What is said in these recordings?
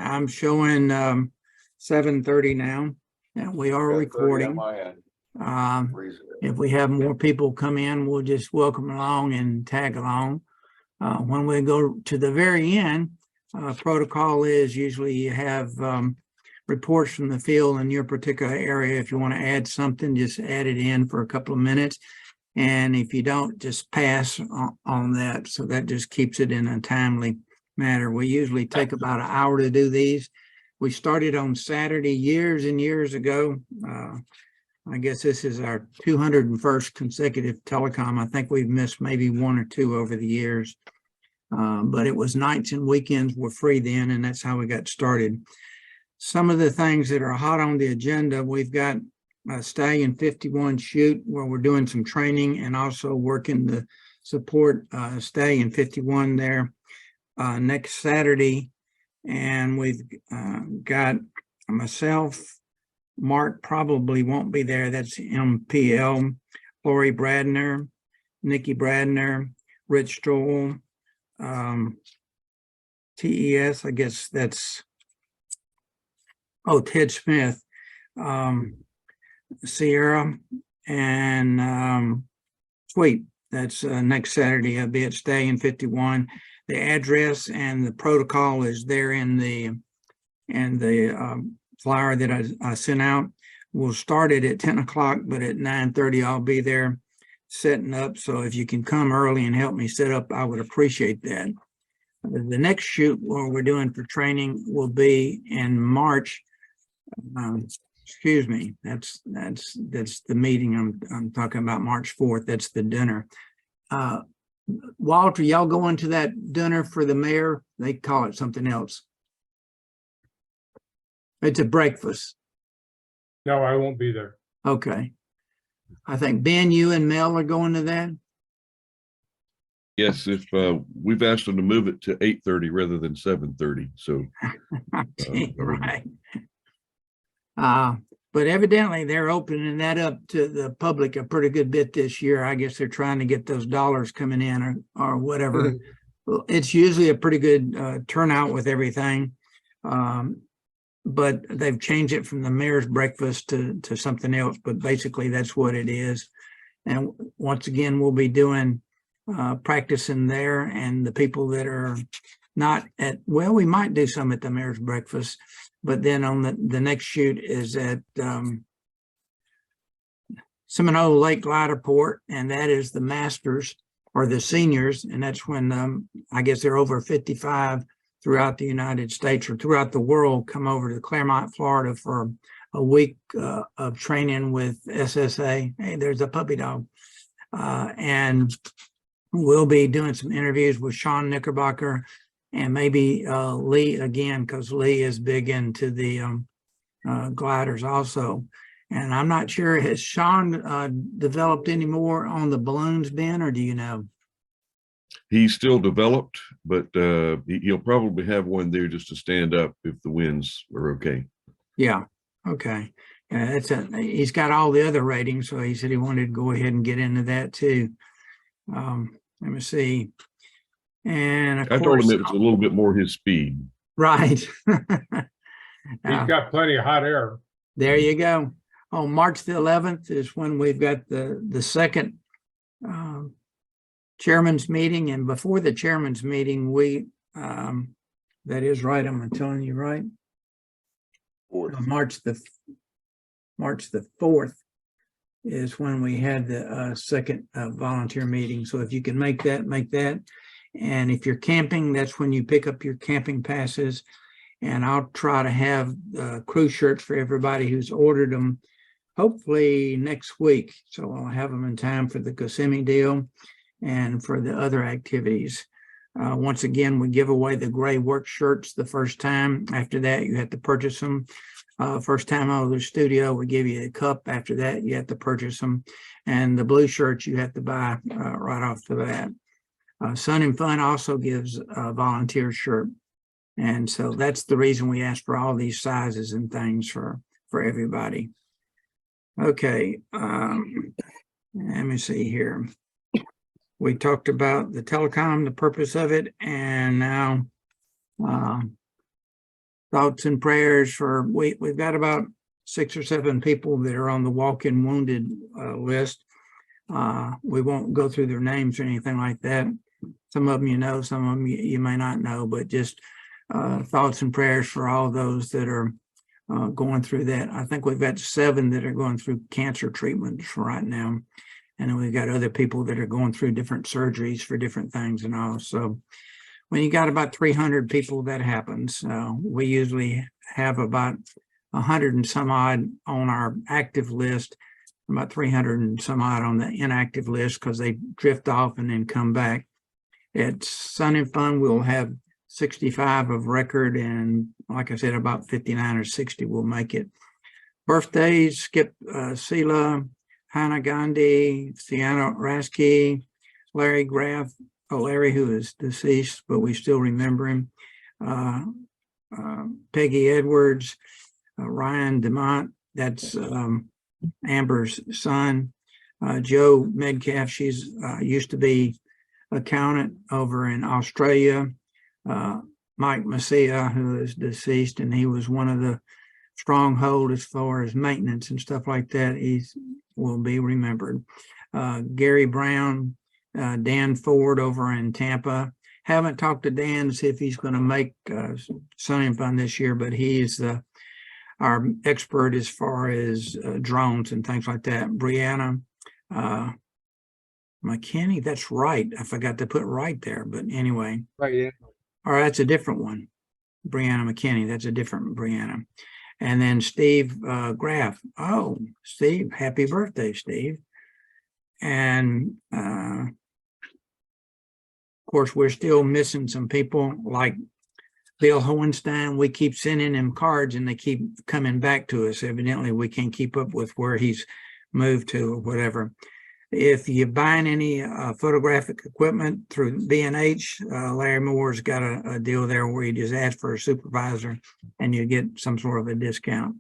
I'm showing 7:30 now, and we are recording. If we have more people come in, we'll just welcome along and tag along. When we go to the very end, protocol is usually you have reports from the field in your particular area. If you want to add something, just add it in for a couple of minutes. And if you don't, just pass on that. So that just keeps it in a timely manner. We usually take about an hour to do these. We started on Saturday years and years ago. I guess this is our 201st consecutive telecom. I think we've missed maybe one or two over the years. But it was nights and weekends were free then, and that's how we got started. Some of the things that are hot on the agenda, we've got a Stallion 51 shoot where we're doing some training and also working to support Stallion 51 there next Saturday. And we've got myself, Mark probably won't be there. That's MPL, Lori Bradner, Nikki Bradner, Rich Stroll, TES, I guess that's, Ted Smith, Sierra, and Sweet. That's next Saturday. I'll be at Stallion 51. The address and the protocol is there in the flyer that I sent out. We'll start it at 10 o'clock, but at 9:30 I'll be there setting up. So if you can come early and help me set up, I would appreciate that. The next shoot where we're doing for training will be in March. Excuse me, that's the meeting I'm talking about, March 4th. That's the dinner. Walter, y'all going to that dinner for the mayor? They call it something else. It's a breakfast. No, I won't be there. Okay. I think Ben, you and Mel are going to that. Yes, if we've asked them to move it to 8:30 rather than 7:30. So right. But evidently they're opening that up to the public a pretty good bit this year. I guess they're trying to get those dollars coming in or whatever. Well, it's usually a pretty good turnout with everything. But they've changed it from the mayor's breakfast to something else, but basically that's what it is. And once again, we'll be doing practicing there, and the people that are not at, well, we might do some at the mayor's breakfast, but then on the next shoot is at Seminole Lake Glider Port, and that is the masters or the seniors, and that's when I guess they're over 55 throughout the United States or throughout the world come over to Claremont, Florida for a week of training with SSA. Hey, there's a puppy dog. And we'll be doing some interviews with Sean Knickerbocker and maybe Lee again, because Lee is big into the gliders also. And I'm not sure, has Sean developed any more on the balloons, Ben, or do you know? he's still developed, but he'll probably have one there just to stand up if the winds are okay. Yeah. Okay. He's got all the other ratings, so he said he wanted to go ahead and get into that too. Let me see. And of I course, told him it was a little bit more his speed. right. He's got plenty of hot air. There you go. On March the 11th is when we've got the second chairman's meeting, and before the chairman's meeting, we that is right. I'm telling you right. March the 4th is when we had the second volunteer meeting. So if you can make that, make that. And if you're camping, that's when you pick up your camping passes. And I'll try to have crew shirts for everybody who's ordered them, hopefully next week. So I'll have them in time for the Kissimmee deal and for the other activities. Once again, we give away the gray work shirts the first time. After that, you have to purchase them. First time out of the studio, we give you a cup. After that, you have to purchase them. And the blue shirts you have to buy right off the bat. Sun and Fun also gives a volunteer shirt. And so that's the reason we ask for all these sizes and things for everybody. Okay, let me see here. We talked about the telecom, the purpose of it, and now thoughts and prayers for, we've got about 6 or 7 people that are on the walk-in wounded list. We won't go through their names or anything like that. Some of them you know, some of them you may not know, but just thoughts and prayers for all those that are going through that. I think we've got 7 that are going through cancer treatments right now. And then we've got other people that are going through different surgeries for different things and all. So when you got about 300 people, that happens. We usually have about 100 and some odd on our active list, about 300 and some odd on the inactive list because they drift off and then come back. At Sun and Fun, we'll have 65 of record, and like I said, about 59 or 60 will make it. Birthdays, Skip Sela, Hannah Gandhi, Sienna Rasky, Larry Graff, Larry, who is deceased, but we still remember him, Peggy Edwards, Ryan DeMont, that's Amber's son, Joe Medcalf, she's used to be accountant over in Australia, Mike Macia, who is deceased, and he was one of the stronghold as far as maintenance and stuff like that. He will be remembered. Gary Brown, Dan Ford over in Tampa. Haven't talked to Dan to see if he's going to make Sun and Fun this year, but he's our expert as far as drones and things like that. Brianna McKinney, that's right. I forgot to put right there, but anyway. Right, yeah. All right, that's a different one. Brianna McKinney, that's a different Brianna. And then Steve Graff. Oh, Steve, happy birthday, Steve. And of course, we're still missing some people like Bill Hohenstein. We keep sending him cards and they keep coming back to us. Evidently, we can't keep up with where he's moved to or whatever. If you're buying any photographic equipment through B&H, Larry Moore's got a deal there where you just ask for a supervisor and you get some sort of a discount.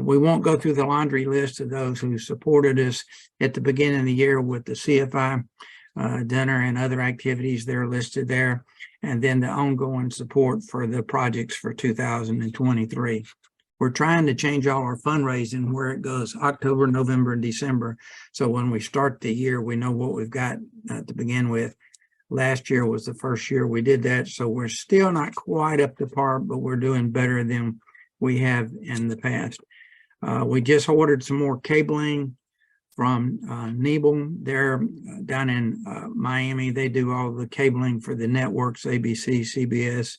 We won't go through the laundry list of those who supported us at the beginning of the year with the CFI dinner and other activities. They're listed there. And then the ongoing support for the projects for 2023. We're trying to change all our fundraising where it goes October, November, and December. So when we start the year, we know what we've got to begin with. Last year was the first year we did that. So we're still not quite up to par, but we're doing better than we have in the past. We just ordered some more cabling from Nebel. They're down in Miami. They do all the cabling for the networks, ABC, CBS,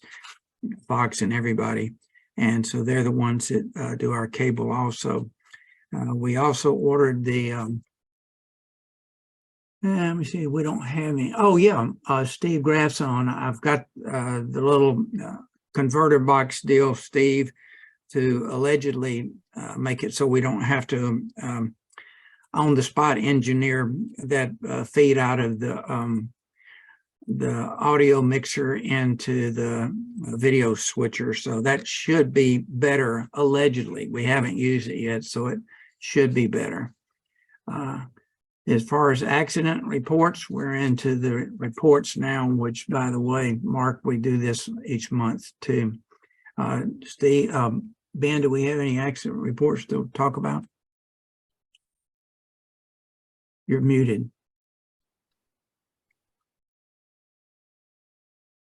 Fox, and everybody. And so they're the ones that do our cable also. We also ordered the, let me see, we don't have any. Oh yeah, Steve Graff's on. I've got the little converter box deal, Steve, to allegedly make it so we don't have to on the spot engineer that feed out of the audio mixer into the video switcher. So that should be better, allegedly. We haven't used it yet, so it should be better. As far as accident reports, we're into the reports now, which, by the way, Mark, we do this each month too. Steve, Ben, do we have any accident reports to talk about? You're muted.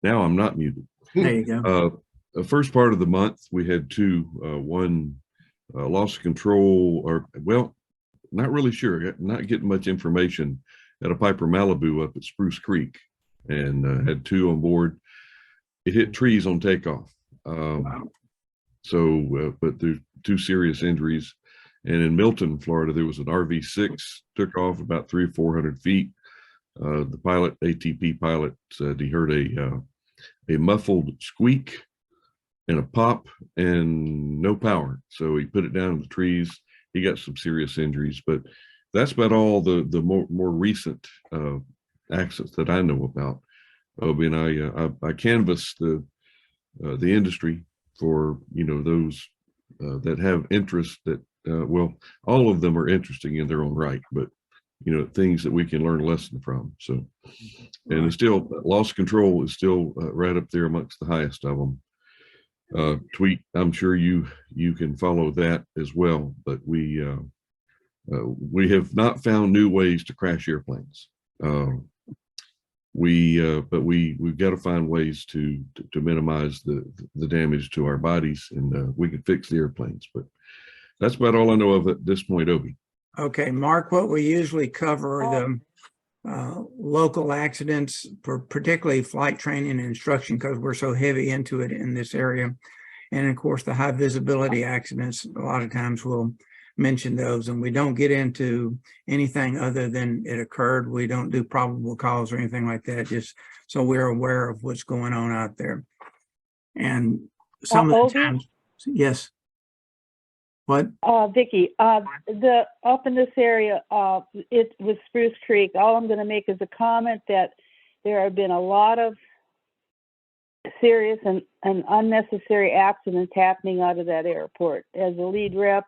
Now I'm not muted. There you go. The first part of the month, we had 2, one loss of control, or well, not really sure, not getting much information, at a Piper Malibu up at Spruce Creek, and had 2 on board. It hit trees on takeoff. Wow. So, but there's 2 serious injuries. And in Milton, Florida, there was an RV6 took off about 300 or 400 feet. The pilot, ATP pilot, said he heard a muffled squeak and a pop and no power. So he put it down in the trees. He got some serious injuries, but that's about all the more recent accidents that I know about. Obie and I canvassed the industry for, you know, those that have interest that, well, all of them are interesting in their own right, but you know, things that we can learn a lesson from. So, and it's still, loss of control is still right up there amongst the highest of them. tweet. I'm sure you can follow that as well. But we have not found new ways to crash airplanes. But we've got to find ways to minimize the damage to our bodies, and we can fix the airplanes. But that's about all I know of at this point, Obi. Okay, Mark, what we usually cover are the local accidents, for particularly flight training and instruction, because we're so heavy into it in this area. And of course, the high visibility accidents, a lot of times we'll mention those, and we don't get into anything other than it occurred. We don't do probable cause or anything like that, just so we're aware of what's going on out there. And some of the times, yes. What? Vicki, the up in this area, it was Spruce Creek. All I'm going to make is a comment that there have been a lot of serious and unnecessary accidents happening out of that airport. As a lead rep,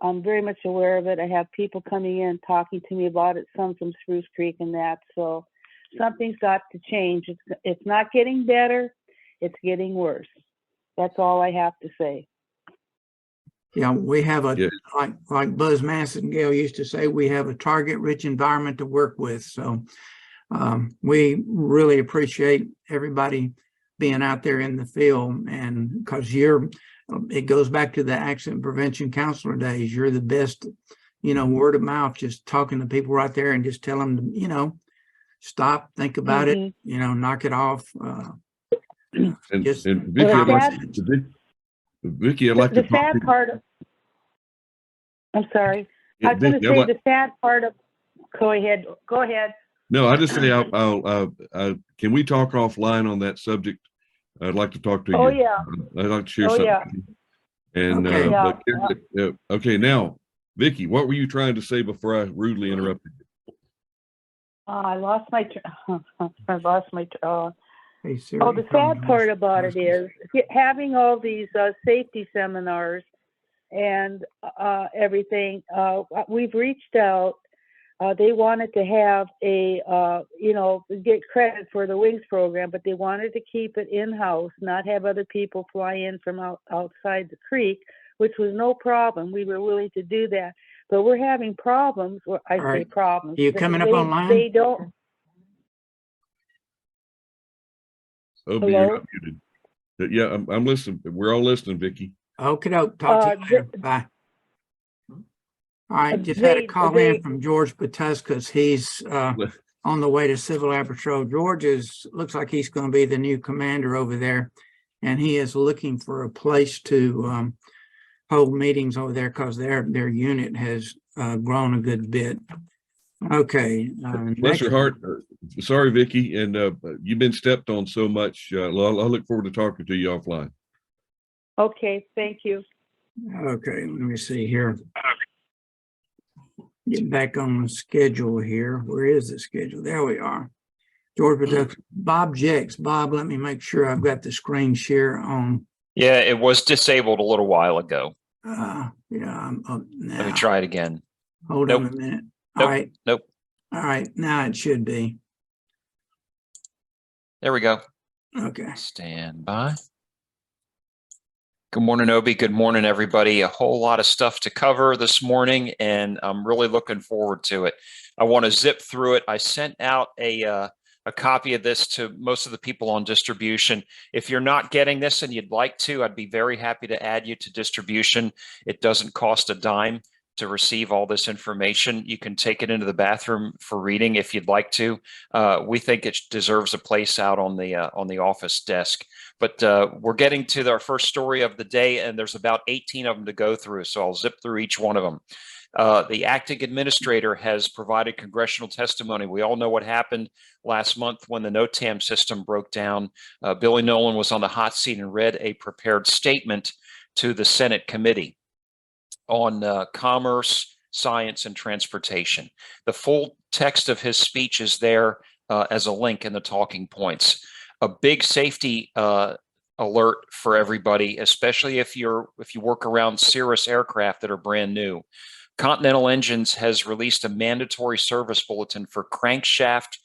I'm very much aware of it. I have people coming in talking to me about it, some from Spruce Creek and that. So something's got to change. It's not getting better. It's getting worse. That's all I have to say. Yeah, we have like Buzz Massengale used to say, we have a target-rich environment to work with. So we really appreciate everybody being out there in the field, and because it goes back to the accident prevention counselor days. You're the best, word of mouth, just talking to people right there and just tell them to, stop, think about it, knock it off. And Vicki, I'd like the to talk sad part of, I'm sorry. I was going to say the sad part of, go ahead. No, I just say, can we talk offline on that subject? I'd like to talk to you. Oh, yeah. I'd like to share something. Yeah. And, Okay. Okay, now, Vicki, what were you trying to say before I rudely interrupted you? I lost my, Hey, Siri, the sad part about it is having all these safety seminars and everything. We've reached out. They wanted to have get credit for the WINGS program, but they wanted to keep it in-house, not have other people fly in from outside the creek, which was no problem. We were willing to do that. But we're having problems. Say problems. Are you coming up online? They don't. Oh, you're not muted. Yeah, I'm listening. We're all listening, Vicki. Okay, talk to you later. Bye. All right, just had a call in from George Bartuska. He's on the way to Civil Air Patrol. George looks like he's going to be the new commander over there, and he is looking for a place to hold meetings over there because their unit has grown a good bit. Okay. Bless your heart. Sorry, Vicki, and you've been stepped on so much. I'll look forward to talking to you offline. Okay, thank you. Okay, let me see here. Get back on the schedule here. Where is the schedule? There we are. George Bartuska, Bob Jex. Bob, let me make sure I've got the screen share on. Yeah, it was disabled a little while ago. Yeah, I'm up now. Let me try it again. Hold on a minute. All right. Nope. All right, now it should be. There we go. Okay. Stand by. Good morning, Obi. Good morning, everybody. A whole lot of stuff to cover this morning, and I'm really looking forward to it. I want to zip through it. I sent out a copy of this to most of the people on distribution. If you're not getting this and you'd like to, I'd be very happy to add you to distribution. It doesn't cost a dime to receive all this information. You can take it into the bathroom for reading if you'd like to. We think it deserves a place out on the office desk. But we're getting to our first story of the day, and there's about 18 of them to go through, so I'll zip through each one of them. The acting administrator has provided congressional testimony. We all know what happened last month when the NOTAM system broke down. Billy Nolan was on the hot seat and read a prepared statement to the Senate committee on commerce, science, and transportation. The full text of his speech is there as a link in the talking points. A big safety alert for everybody, especially if you work around Cirrus aircraft that are brand new. Continental Engines has released a mandatory service bulletin for crankshaft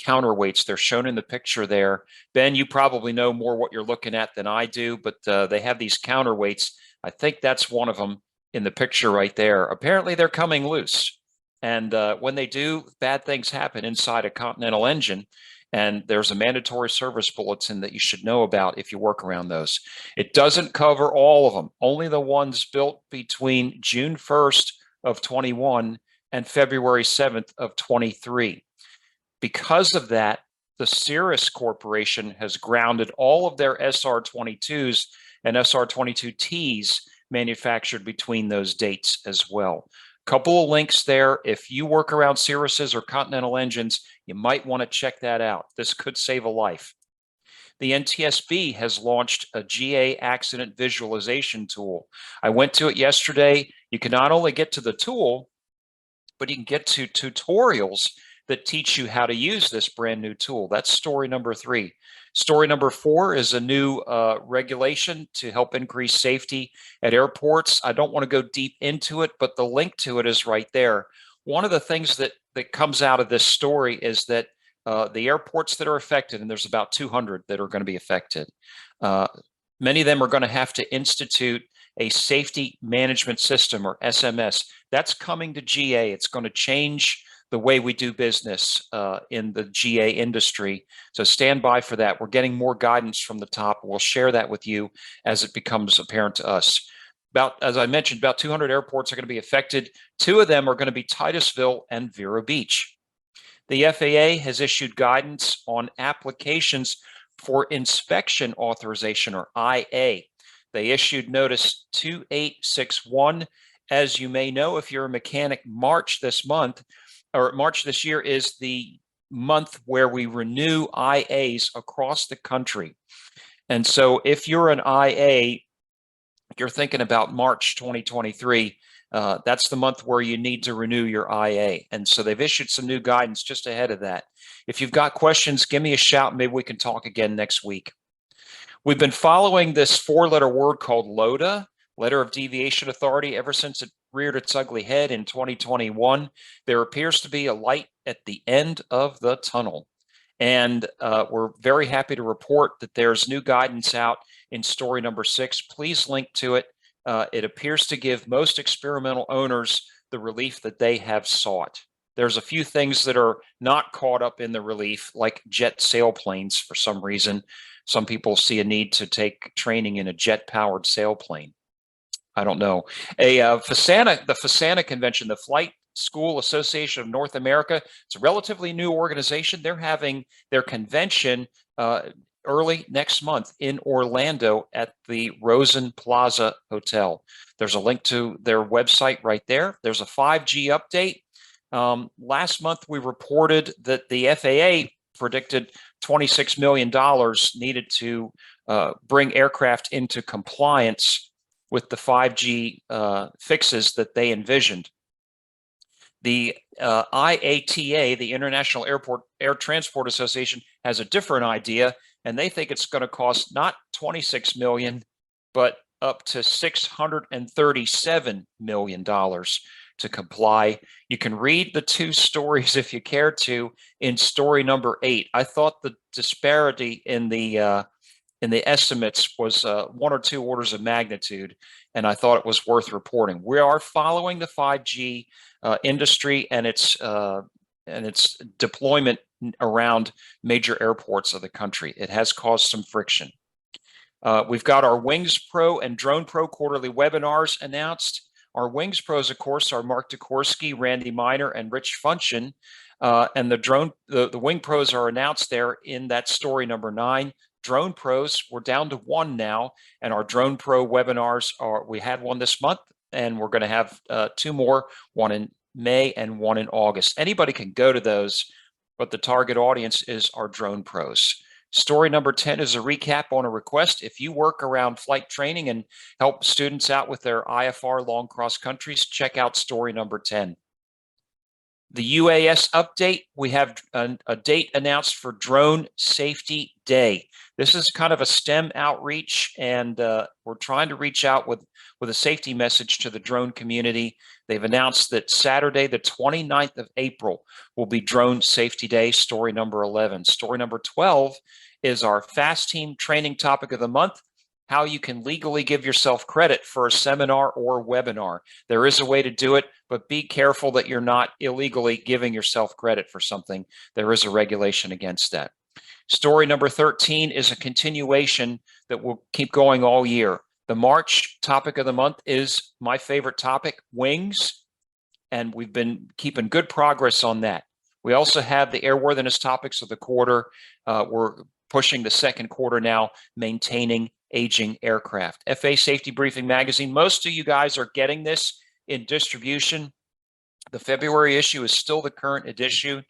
counterweights. They're shown in the picture there. Ben, you probably know more what you're looking at than I do, but they have these counterweights. I think that's one of them in the picture right there. Apparently they're coming loose. And when they do, bad things happen inside a Continental engine. And there's a mandatory service bulletin that you should know about if you work around those. It doesn't cover all of them, only the ones built between June 1st of 21 and February 7th of 23. Because of that, the Cirrus Corporation has grounded all of their SR-22s and SR-22Ts manufactured between those dates as well. Couple of links there. If you work around Cirruses or Continental engines, you might want to check that out. This could save a life. The NTSB has launched a GA accident visualization tool. I went to it yesterday. You can not only get to the tool, but you can get to tutorials that teach you how to use this brand new tool. That's story number 3. Story number 4 is a new regulation to help increase safety at airports. I don't want to go deep into it, but the link to it is right there. One of the things that comes out of this story is that the airports that are affected, and there's about 200 that are going to be affected, many of them are going to have to institute a safety management system, or SMS. That's coming to GA. It's going to change the way we do business in the GA industry. So stand by for that. We're getting more guidance from the top. We'll share that with you as it becomes apparent to us. As I mentioned, about 200 airports are going to be affected. 2 of them are going to be Titusville and Vero Beach. The FAA has issued guidance on applications for inspection authorization, or IA. They issued notice 2861. As you may know, if you're a mechanic, March this year is the month where we renew IAs across the country. And so if you're an IA, you're thinking about March 2023, that's the month where you need to renew your IA. And so they've issued some new guidance just ahead of that. If you've got questions, give me a shout. Maybe we can talk again next week. We've been following this 4-letter word called LODA, Letter of Deviation Authority, ever since it reared its ugly head in 2021. There appears to be a light at the end of the tunnel. And we're very happy to report that there's new guidance out in story number 6. Please link to it. It appears to give most experimental owners the relief that they have sought. There's a few things that are not caught up in the relief, like jet sailplanes for some reason. Some people see a need to take training in a jet-powered sailplane. I don't know. The FAASTA convention, the Flight School Association of North America, it's a relatively new organization. They're having their convention early next month in Orlando at the Rosen Plaza Hotel. There's a link to their website right there. There's a 5G update. Last month, we reported that the FAA predicted $26 million needed to bring aircraft into compliance with the 5G fixes that they envisioned. The IATA, the International Air Transport Association, has a different idea, and they think it's going to cost not $26 million, but up to $637 million to comply. You can read the 2 stories if you care to in story number 8. I thought the disparity in the estimates was 1 or 2 orders of magnitude, and I thought it was worth reporting. We are following the 5G industry and its deployment around major airports of the country. It has caused some friction. We've got our Wings Pro and Drone Pro quarterly webinars announced. Our Wings Pros, of course, are Mark Dikorsky, Randy Miner, and Rich Function. And the Wing Pros are announced there in that story number 9. Drone Pros, we're down to 1 now, and our Drone Pro webinars we had one this month, and we're going to have 2 more, one in May and one in August. Anybody can go to those, but the target audience is our Drone Pros. Story number 10 is a recap on a request. If you work around flight training and help students out with their IFR long cross countries, check out story number 10. The UAS update, we have a date announced for Drone Safety Day. This is kind of a STEM outreach, and we're trying to reach out with a safety message to the drone community. They've announced that Saturday, the 29th of April, will be Drone Safety Day, story number 11. Story number 12 is our FAASTeam training topic of the month, how you can legally give yourself credit for a seminar or webinar. There is a way to do it, but be careful that you're not illegally giving yourself credit for something. There is a regulation against that. Story number 13 is a continuation that will keep going all year. The March topic of the month is my favorite topic, wings, and we've been keeping good progress on that. We also have the airworthiness topics of the quarter. We're pushing the second quarter now, maintaining aging aircraft. FAA Safety Briefing Magazine, most of you guys are getting this in distribution. The February issue is still the current edition,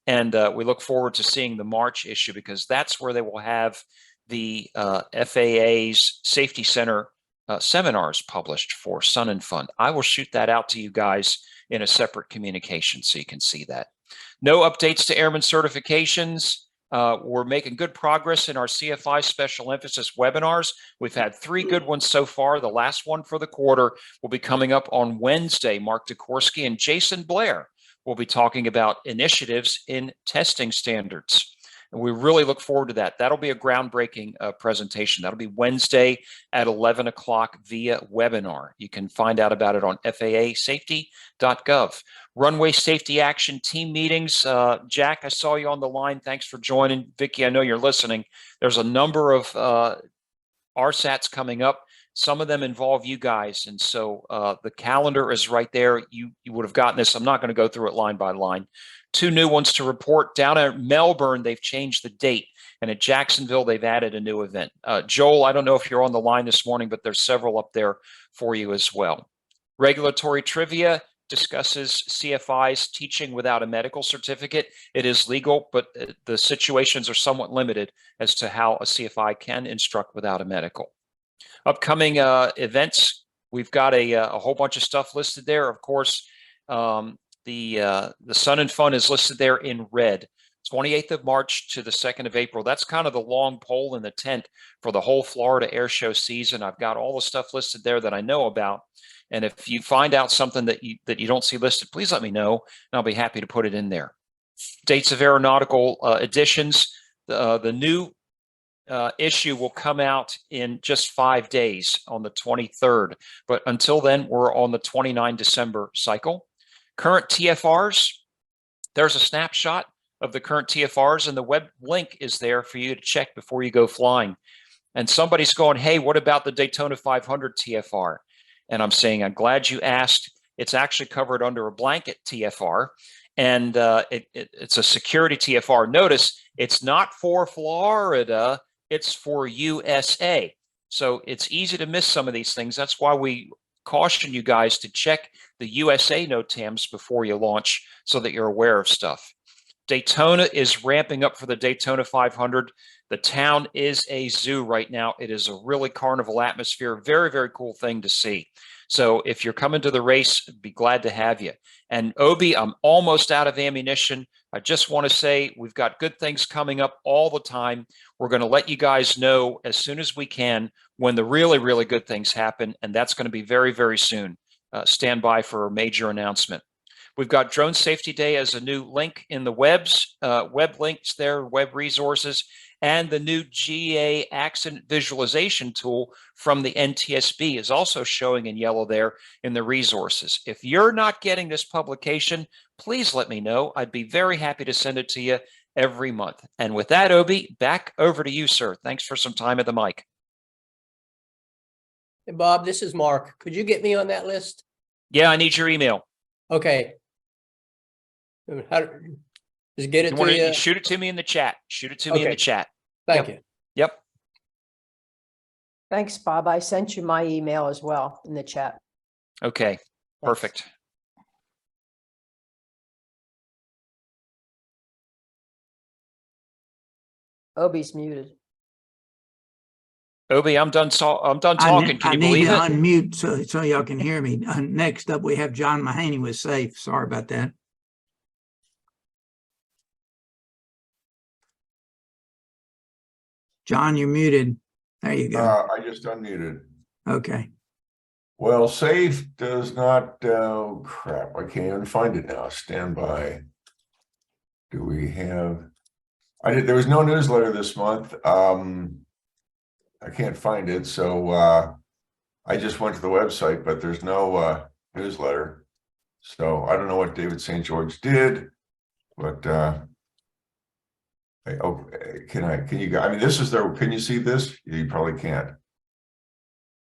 and we look forward to seeing the March issue, because that's where they will have the FAA's Safety Center seminars published for Sun and Fun. I will shoot that out to you guys in a separate communication so you can see that. No updates to airman certifications. We're making good progress in our CFI special emphasis webinars. We've had 3 good ones so far. The last one for the quarter will be coming up on Wednesday. Mark Dikorsky and Jason Blair will be talking about initiatives in testing standards. And we really look forward to that. That'll be a groundbreaking presentation. That'll be Wednesday at 11 o'clock via webinar. You can find out about it on FAAsafety.gov. Runway Safety Action Team meetings. Jack, I saw you on the line. Thanks for joining. Vicki, I know you're listening. There's a number of RSATs coming up. Some of them involve you guys. And so the calendar is right there. You would have gotten this. I'm not going to go through it line by line. 2 new ones to report. Down at Melbourne, they've changed the date. And at Jacksonville, they've added a new event. Joel, I don't know if you're on the line this morning, but there's several up there for you as well. Regulatory trivia discusses CFIs teaching without a medical certificate. It is legal, but the situations are somewhat limited as to how a CFI can instruct without a medical. Upcoming events, we've got a whole bunch of stuff listed there. Of course, the Sun and Fun is listed there in red. 28th of March to the 2nd of April. That's kind of the long pole in the tent for the whole Florida Air Show season. I've got all the stuff listed there that I know about. And if you find out something that you don't see listed, please let me know, and I'll be happy to put it in there. Dates of aeronautical editions. The new issue will come out in just 5 days on the 23rd. But until then, we're on the 29 December cycle. Current TFRs, there's a snapshot of the current TFRs, and the web link is there for you to check before you go flying. And somebody's going, hey, what about the Daytona 500 TFR? And I'm saying, I'm glad you asked. It's actually covered under a blanket TFR, and it's a security TFR. Notice it's not for Florida, it's for USA. So it's easy to miss some of these things. That's why we caution you guys to check the USA NOTAMs before you launch so that you're aware of stuff. Daytona is ramping up for the Daytona 500. The town is a zoo right now. It is a really carnival atmosphere. Very, very cool thing to see. So if you're coming to the race, be glad to have you. And Obi, I'm almost out of ammunition. I just want to say we've got good things coming up all the time. We're going to let you guys know as soon as we can when the really, really good things happen. And that's going to be very, very soon. Stand by for a major announcement. We've got Drone Safety Day as a new link in the web links there, web resources, and the new GA accident visualization tool from the NTSB is also showing in yellow there in the resources. If you're not getting this publication, please let me know. I'd be very happy to send it to you every month. And with that, Obi, back over to you, sir. Thanks for some time at the mic. Hey, Bob, this is Mark. Could you get me on that list? Yeah, I need your email. Okay. Just get it to you. Shoot it to me in the chat. Shoot it to me in the chat. Thank you. Yep. Thanks, Bob. I sent you my email as well in the chat. Okay, perfect. Obi's muted. Obi, I'm done I talking. Can you need believe to it? unmute so y'all can hear me. Next up, we have John Mahany with Safe. Sorry about that. John, you're muted. There you go. I just unmuted. Okay. Well, Safe does not, oh crap, I can't even find it now. Stand by. Do we have, there was no newsletter this month. I can't find it. So I just went to the website, but there's no newsletter. So I don't know what David St. George did, but can you, I mean, this is their, can you see this? You probably can't.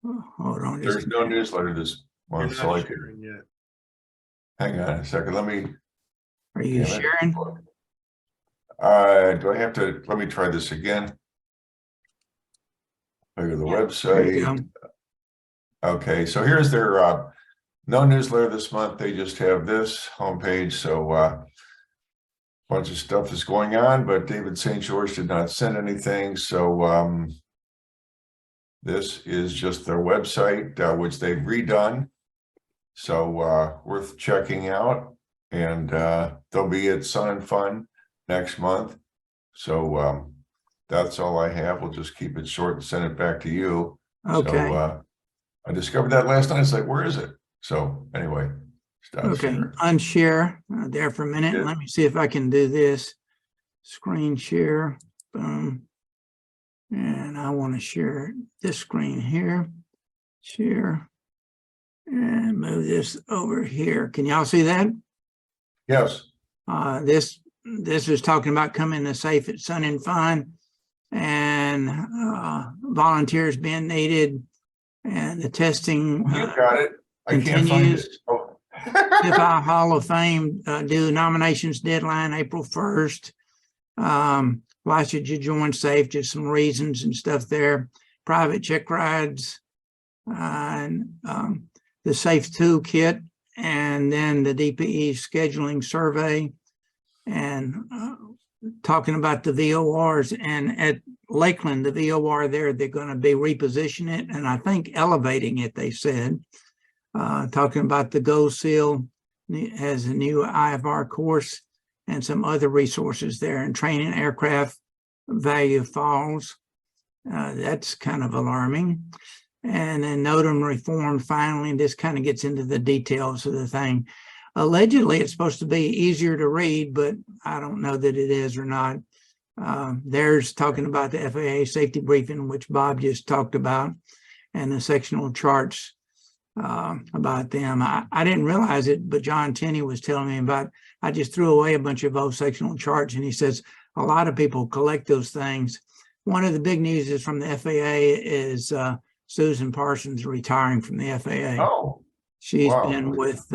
Oh, hold on. There's no newsletter this month, so I can, yet. hang on a second. Let me, Are you damn it. sharing? Do I have to, let me try this again. Go to the There you website. go. Okay, so here's their no newsletter this month. They just have this homepage. So bunch of stuff is going on, but David St. George did not send anything. So this is just their website, which they've redone. So worth checking out. And they'll be at Sun and Fun next month. So that's all I have. We'll just keep it short and send it back to you. Okay. So I discovered that last night. It's like, where is it? So anyway, stop Okay. sharing. Unshare there for a minute. Yeah. Let me see if I can do this. Screen share. Boom. And I want to share this screen here. Share. And move this over here. Can y'all see that? Yes. This is talking about coming to Safe at Sun and Fun and volunteers being needed and the testing You got it. I can't find continues. it. Oh. NAFI Hall of Fame do nominations deadline April 1st. Why should you join Safe? Just some reasons and stuff there. Private check rides and the Safe Toolkit, and then the DPE scheduling survey, and talking about the VORs. And at Lakeland, the VOR there, they're going to be repositioning it, and I think elevating it, they said. Talking about the Go Seal has a new IFR course and some other resources there, and training aircraft value falls. That's kind of alarming. And then NOTAM reform, finally, this kind of gets into the details of the thing. Allegedly, it's supposed to be easier to read, but I don't know that it is or not. There's talking about the FAA safety briefing, which Bob just talked about, and the sectional charts about them. I didn't realize it, but John Tenney was telling me about, I just threw away a bunch of old sectional charts, and he says a lot of people collect those things. One of the big news is from the FAA is Susan Parsons retiring from the FAA. Oh, she's wow. been with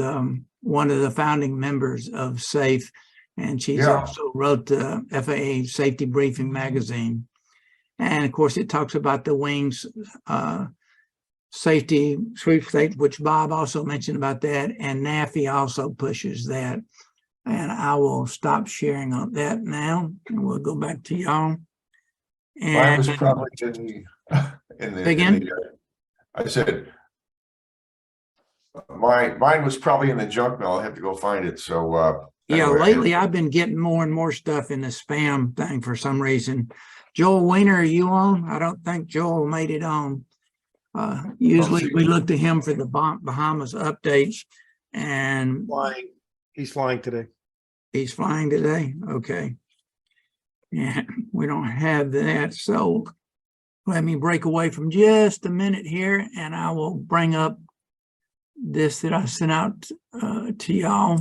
one of the founding members of SAFE, and she's also wrote the FAA Safety Briefing magazine. And of course, it talks about the wings safety sweepstakes, which Bob also mentioned about that, and NAFI also pushes that. And I will stop sharing on that now, and we'll go back to y'all. And mine was probably I said mine was probably in the junk mail. I'll have to go find it. So yeah, anyway, lately I've been getting more and more stuff in the spam thing for some reason. Joel Weaner, are you on? I don't think Joel made it on. Usually we look to him for the Bahamas updates, and He's flying today. he's flying today. Okay. Yeah, we don't have that. So let me break away from just a minute here, and I will bring up this that I sent out to y'all.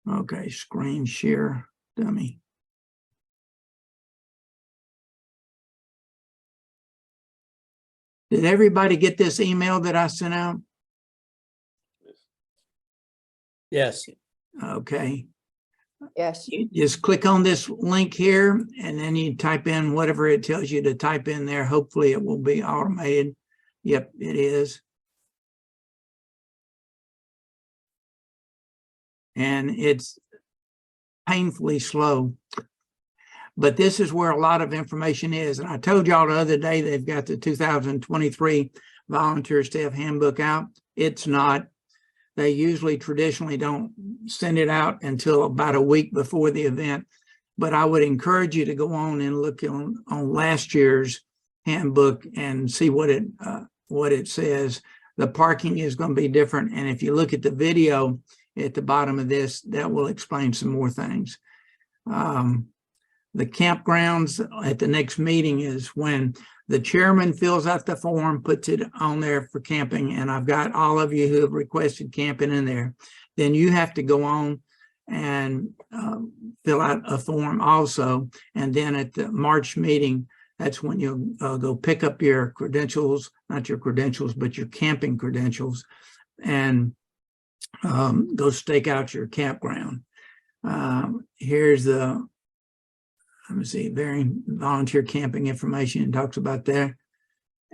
Okay, screen share, dummy. Did everybody get this email that I sent out? Yes. Okay. Yes. You just click on this link here, and then you type in whatever it tells you to type in there. Hopefully it will be automated. Yep, it is. And it's painfully slow. But this is where a lot of information is. And I told y'all the other day, they've got the 2023 Volunteer Staff Handbook out. It's not. They usually traditionally don't send it out until about a week before the event. But I would encourage you to go on and look on last year's handbook and see what it says. The parking is going to be different. And if you look at the video at the bottom of this, that will explain some more things. The campgrounds at the next meeting is when the chairman fills out the form, puts it on there for camping, and I've got all of you who have requested camping in there. Then you have to go on and fill out a form also. And then at the March meeting, that's when you'll go pick up your credentials, not your credentials, but your camping credentials, and go stake out your campground. Here's the, let me see, volunteer camping information. It talks about that.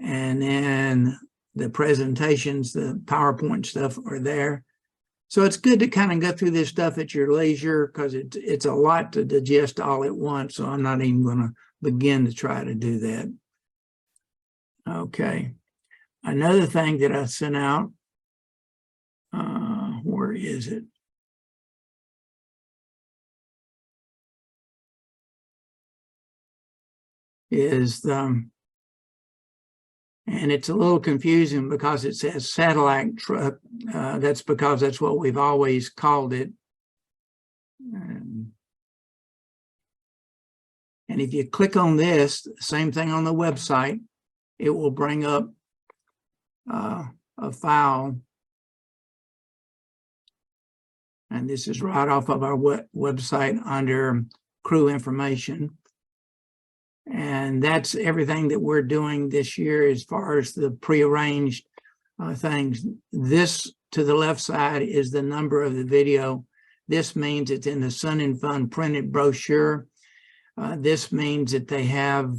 And then the presentations, the PowerPoint stuff are there. So it's good to kind of go through this stuff at your leisure, because it's a lot to digest all at once. So I'm not even going to begin to try to do that. Okay. Another thing that I sent out, where is it? Is and it's a little confusing because it says satellite truck. That's because that's what we've always called it. And if you click on this, same thing on the website, it will bring up a file. And this is right off of our website under crew information. And that's everything that we're doing this year as far as the prearranged things. This to the left side is the number of the video. This means it's in the Sun and Fun printed brochure. This means that they have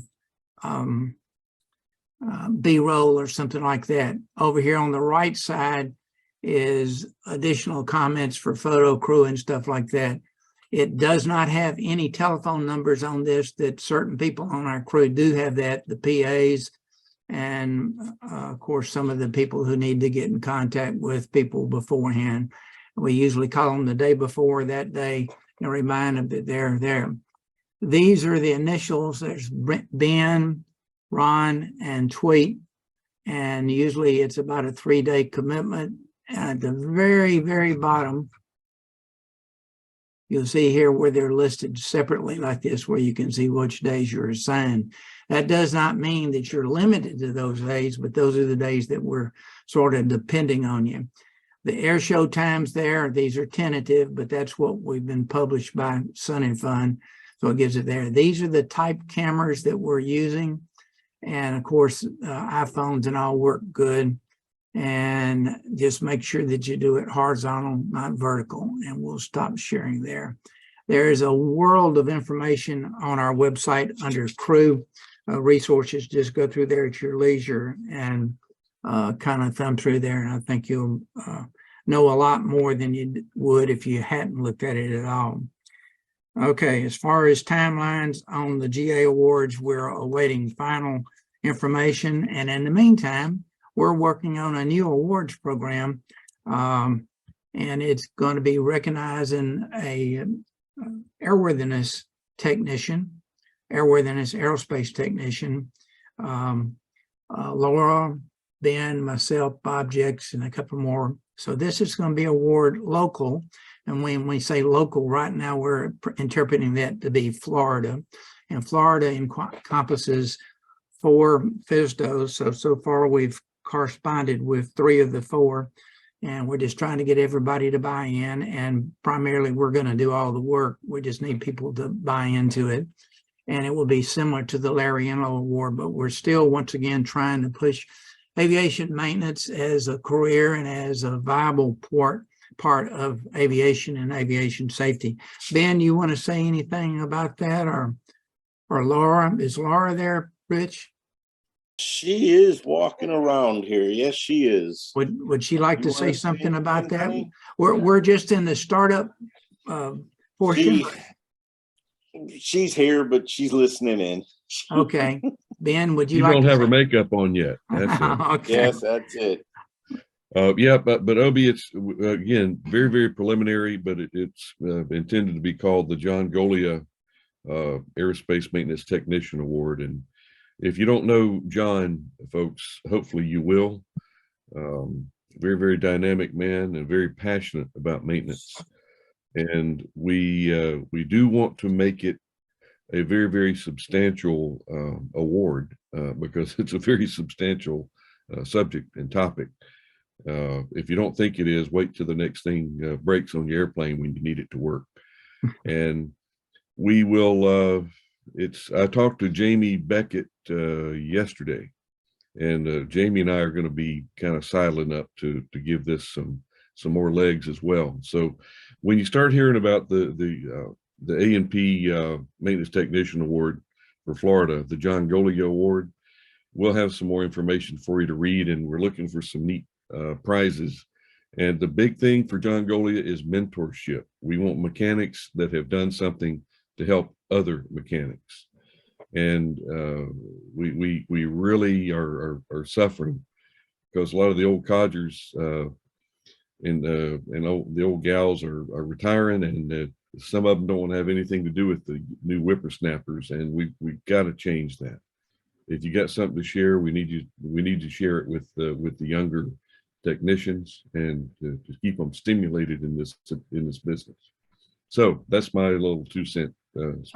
B-roll or something like that. Over here on the right side is additional comments for photo crew and stuff like that. It does not have any telephone numbers on this. That certain people on our crew do have that, the PAs, and of course, some of the people who need to get in contact with people beforehand. We usually call them the day before that day and remind them that they're there. These are the initials. There's Ben, Ron, and Tweet, and usually it's about a 3-day commitment. At the very, very bottom, you'll see here where they're listed separately like this, where you can see which days you're assigned. That does not mean that you're limited to those days, but those are the days that we're sort of depending on you. The air show times there, these are tentative, but that's what we've been published by Sun and Fun. So it gives it there. These are the type cameras that we're using. And of course, iPhones and all work good. And just make sure that you do it horizontal, not vertical, and we'll stop sharing there. There is a world of information on our website under crew resources. Just go through there at your leisure and kind of thumb through there. And I think you'll know a lot more than you would if you hadn't looked at it at all. Okay, as far as timelines on the GA awards, we're awaiting final information. And in the meantime, we're working on a new awards program, and it's going to be recognizing a airworthiness technician, aerospace technician, Laura, Ben, myself, Bob Jicks, and a couple more. So this is going to be award local. And when we say local, right now we're interpreting that to be Florida. And Florida encompasses 4 FSDOs. So far we've corresponded with 3 of the 4, and we're just trying to get everybody to buy in, and primarily we're going to do all the work. We just need people to buy into it, and it will be similar to the Larry Enlow Award, but we're still once again trying to push aviation maintenance as a career and as a viable part of aviation and aviation safety. Ben, you want to say anything about that, or Laura? Is Laura there, Rich? She is walking around here. Yes, she is. Would she like to say something about that? Honey? We're just in the startup portion. She's here, but she's listening in. Okay. Ben, would you You like don't to have her makeup on yet. That's it. Okay. Yes, that's it. Yeah, but Obi, it's again very, very preliminary, but it's intended to be called the John Golia Aerospace Maintenance Technician Award. And if you don't know John, folks, hopefully you will. Very, very dynamic man and very passionate about maintenance. And we do want to make it a very, very substantial award because it's a very substantial subject and topic. If you don't think it is, wait till the next thing breaks on your airplane when you need it to work. And we will, I talked to Jamie Beckett yesterday, and Jamie and I are going to be kind of sidling up to give this some more legs as well. So when you start hearing about the A&P Maintenance Technician Award for Florida, the John Golia Award, we'll have some more information for you to read, and we're looking for some neat prizes. And the big thing for John Golia is mentorship. We want mechanics that have done something to help other mechanics. And we really are suffering because a lot of the old codgers and the old gals are retiring, and some of them don't want to have anything to do with the new whippersnappers, and we've got to change that. If you got something to share, we need to share it with the younger technicians and to keep them stimulated in this business. So that's my little 2 cent.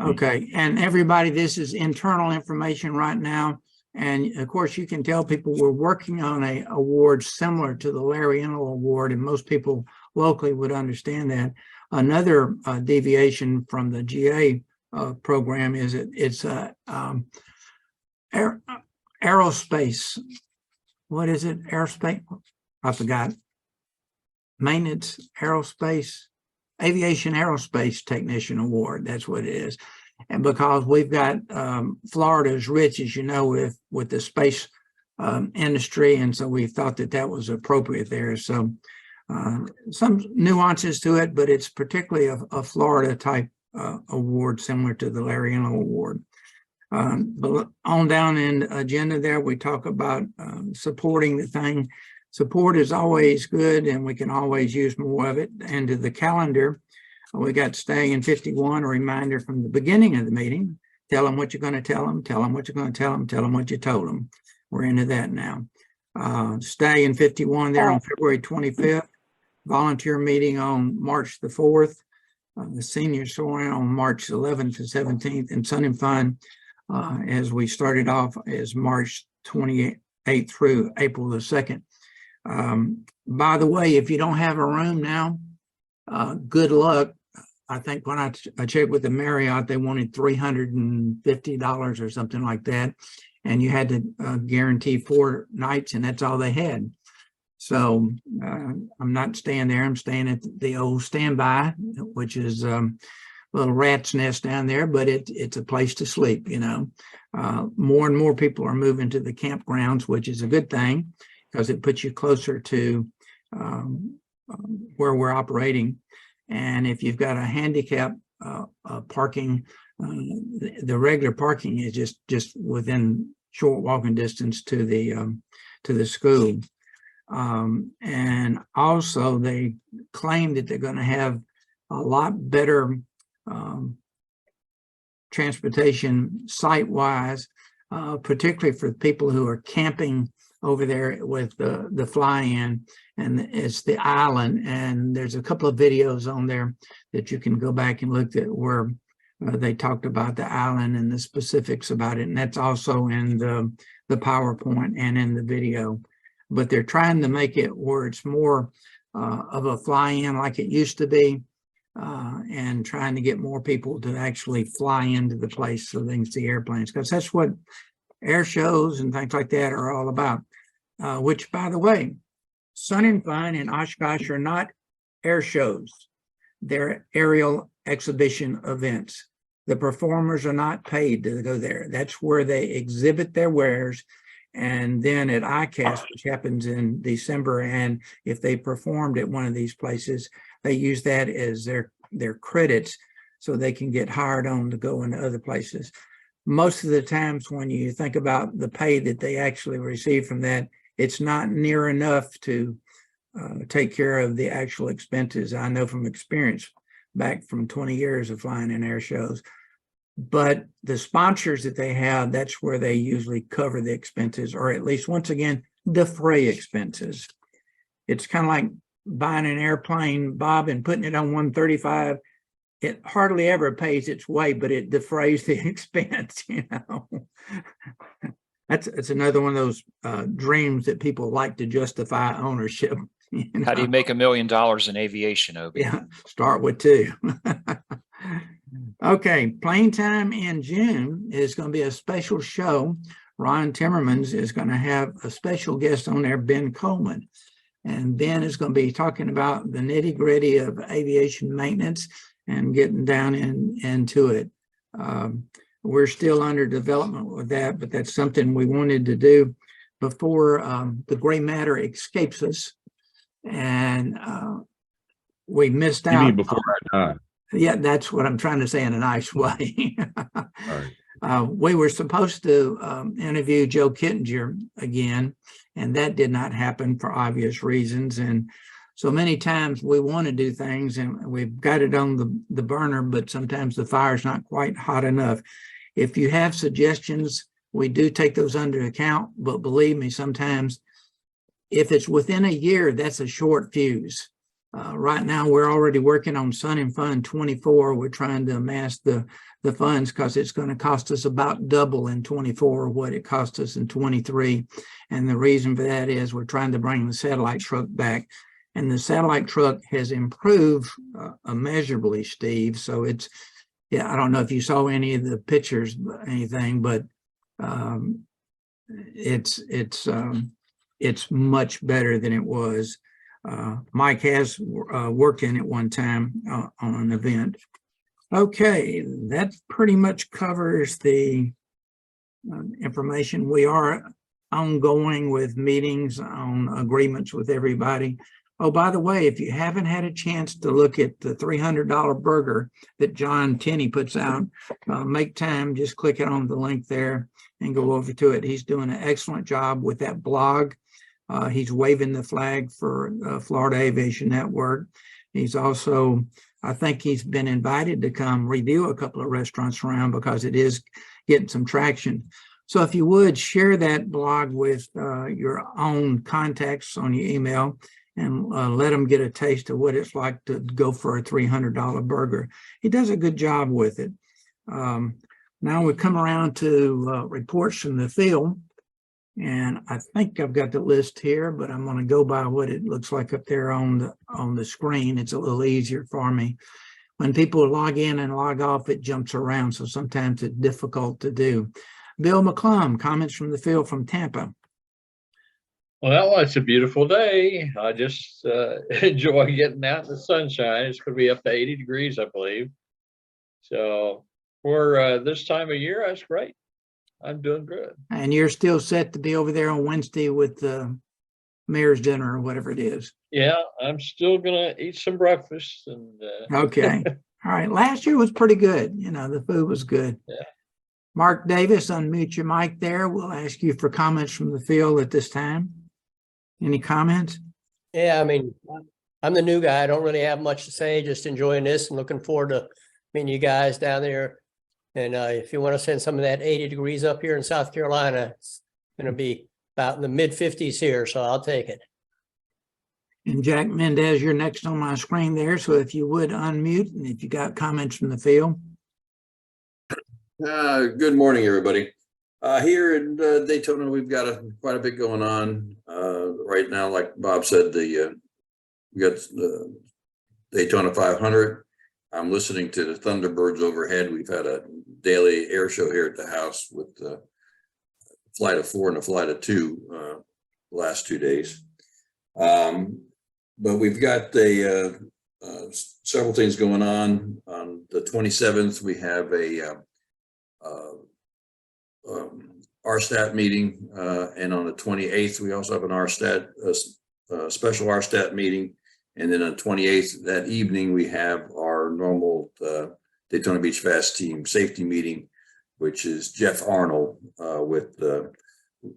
Okay, and everybody, this is internal information right now. And of course, you can tell people we're working on a award similar to the Larry Enel Award, and most people locally would understand that. Another deviation from the GA program is it's aerospace. What is it? Aerospace? I forgot. Maintenance Aerospace. Aviation Aerospace Technician Award. That's what it is. And because we've got Florida is rich, as you know, with the space industry, and so we thought that was appropriate there. So some nuances to it, but it's particularly a Florida type award, similar to the Larry Enel Award. But on down in the agenda there, we talk about supporting the thing. Support is always good, and we can always use more of it. And to the calendar, we got staying in 51, a reminder from the beginning of the meeting. Tell them what you're going to tell them, tell them what you're going to tell them, tell them what you told them. We're into that now. Stay in 51 there on February 25th. Volunteer meeting on March the 4th. The senior soaring on March 11th to 17th. And Sun and Fun, as we started off, is March 28th through April the 2nd. By the way, if you don't have a room now, good luck. I think when I checked with the Marriott, they wanted $350 or something like that. And you had to guarantee 4 nights, and that's all they had. So I'm not staying there. I'm staying at the old standby, which is a little rat's nest down there, but it's a place to sleep, you know. More and more people are moving to the campgrounds, which is a good thing because it puts you closer to where we're operating. And if you've got a handicap parking, the regular parking is just within short walking distance to the school. And also they claim that they're going to have a lot better transportation site-wise, particularly for people who are camping over there with the fly-in, and it's the island. And there's a couple of videos on there that you can go back and look at where they talked about the island and the specifics about it. And that's also in the PowerPoint and in the video. But they're trying to make it where it's more of a fly-in like it used to be, and trying to get more people to actually fly into the place so they can see airplanes, because that's what air shows and things like that are all about. Which, by the way, Sun and Fun and Oshkosh are not air shows. They're aerial exhibition events. The performers are not paid to go there. That's where they exhibit their wares. And then at ICAST, which happens in December, and if they performed at one of these places, they use that as their credits so they can get hired on to go into other places. Most of the times when you think about the pay that they actually receive from that, it's not near enough to take care of the actual expenses. I know from experience back from 20 years of flying in air shows. But the sponsors that they have, that's where they usually cover the expenses, or at least, once again, defray expenses. It's kind of like buying an airplane, Bob, and putting it on 135. It hardly ever pays its way, but it defrays the expense, you know. It's another one of those dreams that people like to justify ownership. You know? How do you make $1 million in aviation, Obi? Yeah, start with 2. Okay, Plane Time in June is going to be a special show. Ron Timmermans is going to have a special guest on there, Ben Coleman. And Ben is going to be talking about the nitty-gritty of aviation maintenance and getting down into it. We're still under development with that, but that's something we wanted to do before the gray matter escapes us. And we missed out. You mean before I die? Yeah, that's what I'm trying to say in a nice way. All right. We were supposed to interview Joe Kittinger again, and that did not happen for obvious reasons. And so many times we want to do things and we've got it on the burner, but sometimes the fire's not quite hot enough. If you have suggestions, we do take those under account, but believe me, sometimes if it's within a year, that's a short fuse. Right now, we're already working on Sun and Fun 24. We're trying to amass the funds because it's going to cost us about double in 24 what it cost us in 23. And the reason for that is we're trying to bring the satellite truck back. And the satellite truck has improved immeasurably, Steve. So it's, yeah, I don't know if you saw any of the pictures, anything, but it's much better than it was. Mike has worked in it one time on an event. Okay, that pretty much covers the information. We are ongoing with meetings on agreements with everybody. Oh, by the way, if you haven't had a chance to look at the $300 burger that John Tenney puts out, make time, just click it on the link there and go over to it. He's doing an excellent job with that blog. He's waving the flag for Florida Aviation Network. He's also, I think he's been invited to come review a couple of restaurants around because it is getting some traction. So if you would share that blog with your own contacts on your email and let them get a taste of what it's like to go for a $300 burger. He does a good job with it. Now we come around to reports from the field. And I think I've got the list here, but I'm going to go by what it looks like up there on the screen. It's a little easier for me. When people log in and log off, it jumps around, so sometimes it's difficult to do. Bill McClum, comments from the field from Tampa. Well, it's a beautiful day. I just enjoy getting out in the sunshine. It's going to be up to 80 degrees, I believe. So for this time of year, that's great. I'm doing good. And you're still set to be over there on Wednesday with the mayor's dinner or whatever it is. Yeah, I'm still gonna eat some breakfast and okay. All right. Last year was pretty good. You know, the food was good. Yeah. Mark Davis, unmute your mic there. We'll ask you for comments from the field at this time. Any comments? Yeah, I mean, I'm the new guy. I don't really have much to say, just enjoying this and looking forward to meeting you guys down there. And if you want to send some of that 80 degrees up here in South Carolina, it's going to be about in the mid 50s here, so I'll take it. And Jack Mendez, you're next on my screen there. So if you would unmute and if you got comments from the field. Good morning, everybody. Here in Daytona, we've got quite a bit going on right now. Like Bob said, we got the Daytona 500. I'm listening to the Thunderbirds overhead. We've had a daily air show here at the house with the flight of 4 and a flight of 2 the last 2 days. But we've got several things going on. On the 27th, we have a RSTAT meeting, and on the 28th, we also have an RSTAT, special RSTAT meeting. And then on the 28th, that evening, we have our normal Daytona Beach FAASTeam Safety Meeting, which is Jeff Arnold with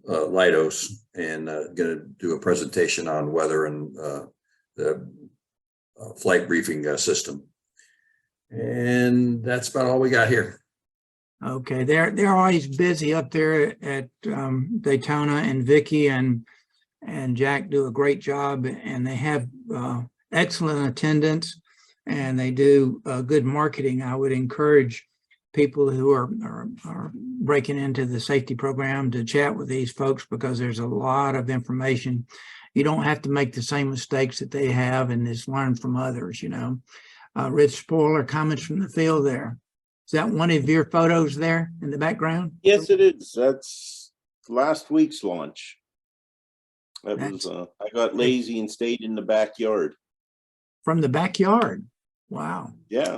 Leidos, and going to do a presentation on weather and the flight briefing system. And that's about all we got here. Okay, they're always busy up there at Daytona, and Vicky and Jack do a great job, and they have excellent attendance, and they do good marketing. I would encourage people who are breaking into the safety program to chat with these folks, because there's a lot of information. You don't have to make the same mistakes that they have, and just learn from others, you know. Rich Spoiler, comments from the field there. Is that one of your photos there in the background? Yes, it is. That's last week's launch. That was I got lazy and stayed in the backyard. From the backyard. Wow. Yeah.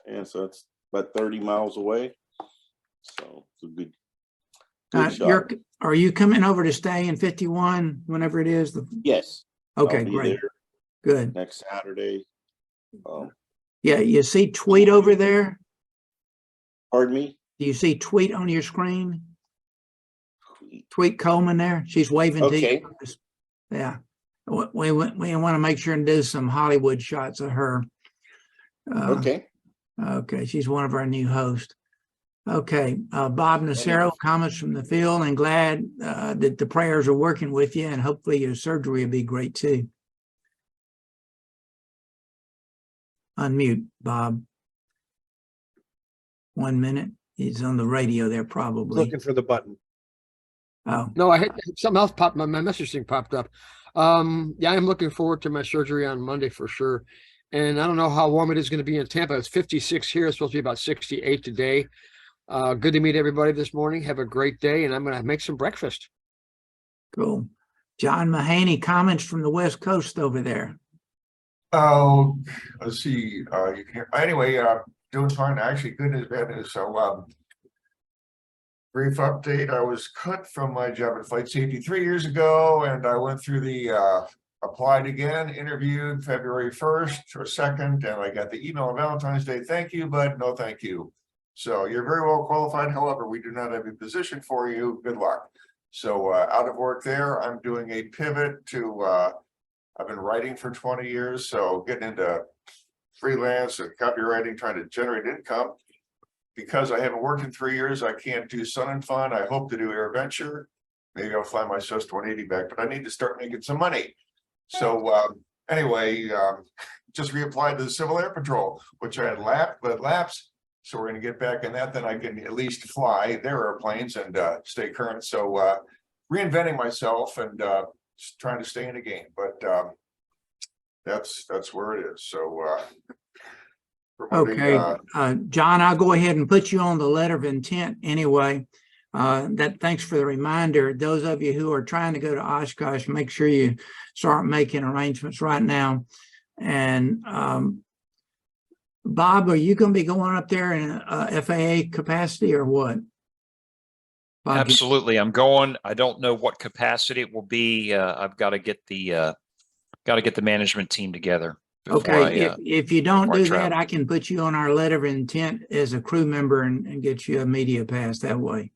Yeah, so it's about 30 miles away. So it's a good shot. Are you coming over to stay in 51 whenever it is? Yes. Okay, I'll be great. there Good. next Saturday. Yeah, you see Tweet over there? Pardon me? Do you see Tweet on your screen? Tweet Coleman there? She's waving to Okay. you. Yeah. We want to make sure and do some Hollywood shots of her. Okay. Okay, she's one of our new hosts. Okay, Bob Nacero, comments from the field, and glad that the prayers are working with you, and hopefully your surgery will be great too. Unmute, Bob. 1 minute. He's on the radio there, probably. Looking for the button. Oh, No, I had something else popped. My message thing popped up. Yeah, I'm looking forward to my surgery on Monday for sure. And I don't know how warm it is going to be in Tampa. It's 56 here. It's supposed to be about 68 today. Good to meet everybody this morning. Have a great day, and I'm going to make some breakfast. cool. John Mahany, comments from the West Coast over there. Oh, let's see. Anyway, doing fine. Actually, good news, bad news. So, brief update. I was cut from my job in flight safety 3 years ago, and I went through the applied again, interviewed February 1st or 2nd, and I got the email on Valentine's Day. Thank you, but no thank you. So you're very well qualified. However, we do not have a position for you. Good luck. So out of work there, I'm doing a pivot to, I've been writing for 20 years. So getting into freelance and copywriting, trying to generate income. Because I haven't worked in 3 years, I can't do Sun and Fun. I hope to do AirVenture. Maybe I'll fly my Cessna 180 back, but I need to start making some money. So anyway, just reapplied to the Civil Air Patrol, which I had lapsed. So we're going to get back in that. Then I can at least fly their airplanes and stay current. So reinventing myself and trying to stay in the game. But that's where it is. So Okay, John, I'll go ahead and put you on the letter of intent anyway. Thanks for the reminder. Those of you who are trying to go to Oshkosh, make sure you start making arrangements right now. And Bob, are you going to be going up there in a FAA capacity or what? Bob, Absolutely, I'm going. I don't know what capacity it will be. I've got to get the management team together. Okay, if you don't do that, I can put you on our letter of intent as a crew member and get you a media pass that way.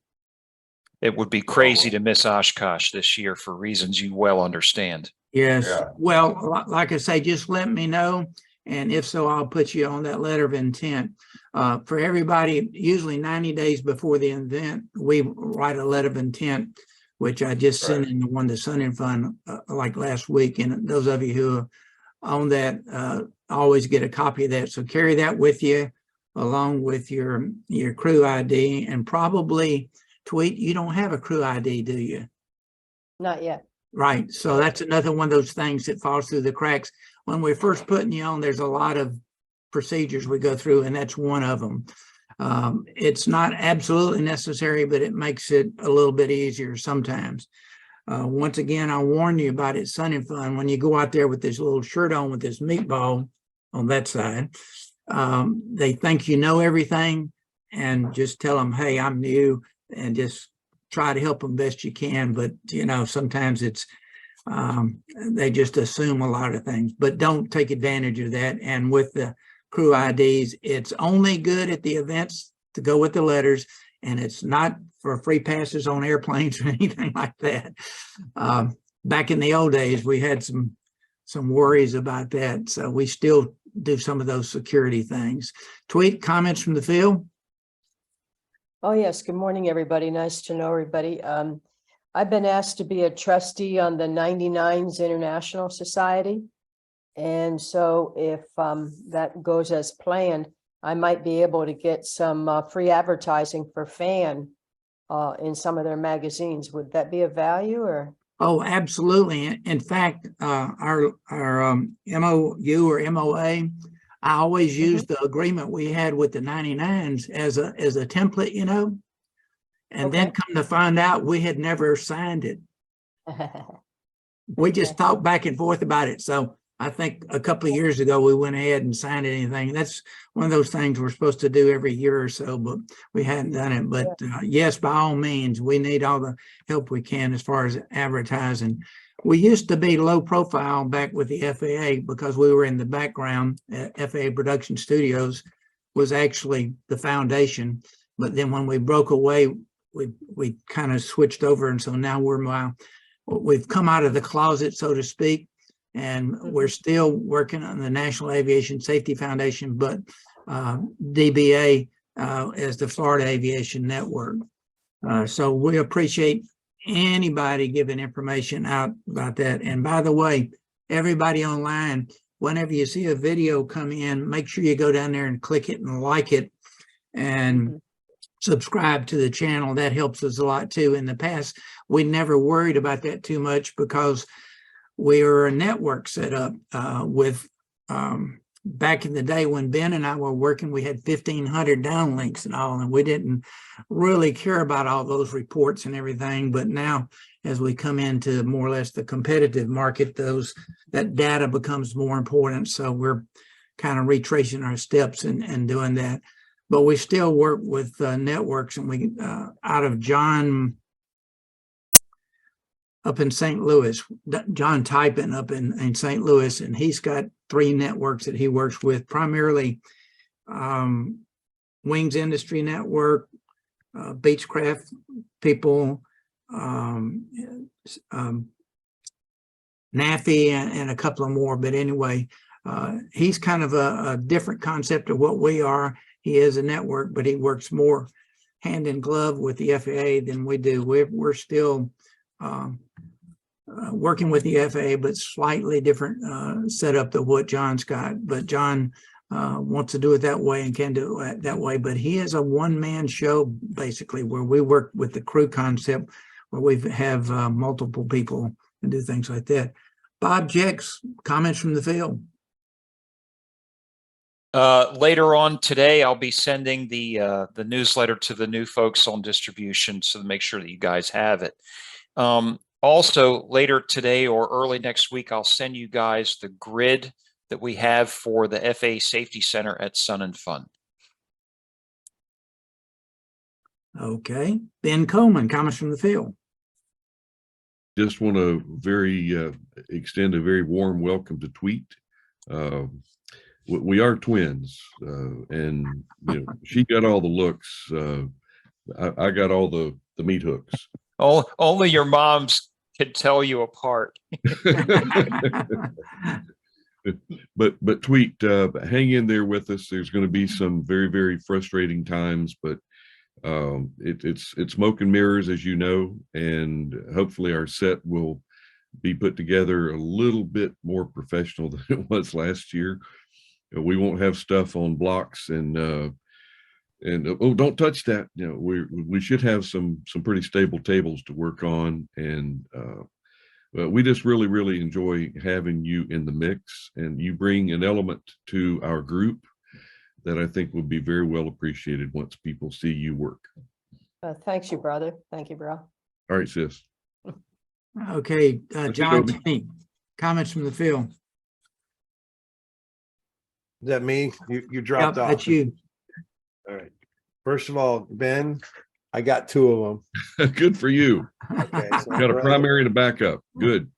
It would be crazy to miss Oshkosh this year for reasons you well understand. Yes. Yeah. Well, like I say, just let me know. And if so, I'll put you on that letter of intent. For everybody, usually 90 days before the event, we write a letter of intent, which I just sent in the one to Sun and Fun like last week. And those of you who are on that always get a copy of that. So carry that with you along with your crew ID, and probably Tweet, you don't have a crew ID, do you? Not yet. Right. So that's another one of those things that falls through the cracks. When we're first putting you on, there's a lot of procedures we go through, and that's one of them. It's not absolutely necessary, but it makes it a little bit easier sometimes. Once again, I'll warn you about it, Sun and Fun. When you go out there with this little shirt on with this meatball on that side, they think you know everything, and just tell them, hey, I'm new, and just try to help them best you can. But, you know, sometimes it's, they just assume a lot of things, but don't take advantage of that. And with the crew IDs. It's only good at the events to go with the letters, and it's not for free passes on airplanes or anything like that. Back in the old days, we had some worries about that. So we still do some of those security things. Tweet, comments from the field? Oh, yes. Good morning, everybody. Nice to know everybody. I've been asked to be a trustee on the 99s International Society. And so if that goes as planned, I might be able to get some free advertising for FAN in some of their magazines. Would that be of value or? Oh, absolutely. In fact, our MOU or MOA, I always use the agreement we had with the 99s as a template, you know, and then come to find out we had never signed it. We just talked back and forth about it. So I think a couple of years ago, we went ahead and signed anything. That's one of those things we're supposed to do every year or so, but we hadn't done it. But yes, by all means, we need all the help we can as far as advertising. We used to be low profile back with the FAA because we were in the background. FAA Production Studios was actually the foundation. But then when we broke away, we kind of switched over. And so now we've come out of the closet, so to speak. And we're still working on the National Aviation Safety Foundation, but DBA as the Florida Aviation Network. So we appreciate anybody giving information out about that. And by the way, everybody online, whenever you see a video come in, make sure you go down there and click it and like it and subscribe to the channel. That helps us a lot too. In the past, we never worried about that too much because we were a network set up with back in the day when Ben and I were working, we had 1,500 downlinks and all, and we didn't really care about all those reports and everything. But now, as we come into more or less the competitive market, that data becomes more important. So we're kind of retracing our steps and doing that. But we still work with networks, and we out of John up in St. Louis, John Typin up in St. Louis, and he's got 3 networks that he works with, primarily Wings Industry Network, Beechcraft people, NAFI, and a couple of more. But anyway, he's kind of a different concept of what we are. He is a network, but he works more hand in glove with the FAA than we do. We're still working with the FAA, but slightly different setup than what John's got. But John wants to do it that way and can do it that way. But he is a one-man show, basically, where we work with the crew concept, where we have multiple people and do things like that. Bob Jex, comments from the field. Later on today, I'll be sending the newsletter to the new folks on distribution, so to make sure that you guys have it. Also, later today or early next week, I'll send you guys the grid that we have for the FAA Safety Center at Sun and Fun. Okay. Ben Coleman, comments from the field. Just want to extend a very warm welcome to Tweet. We are twins, and she got all the looks. I got all the meat hooks. Only your moms could tell you apart. But Tweet, hang in there with us. There's going to be some very, very frustrating times, but it's smoke and mirrors, as you know, and hopefully our set will be put together a little bit more professional than it was last year. We won't have stuff on blocks and oh, don't touch that. We should have some pretty stable tables to work on, and we just really, really enjoy having you in the mix, and you bring an element to our group that I think will be very well appreciated once people see you work. Thanks, you brother. Thank you, bro. All right, sis. Okay, John Tenney, comments from the field. Is that me? You dropped off. That's you. All right. First of all, Ben, I got 2 of them. Good for you. Okay, so got a primary and a backup. Good.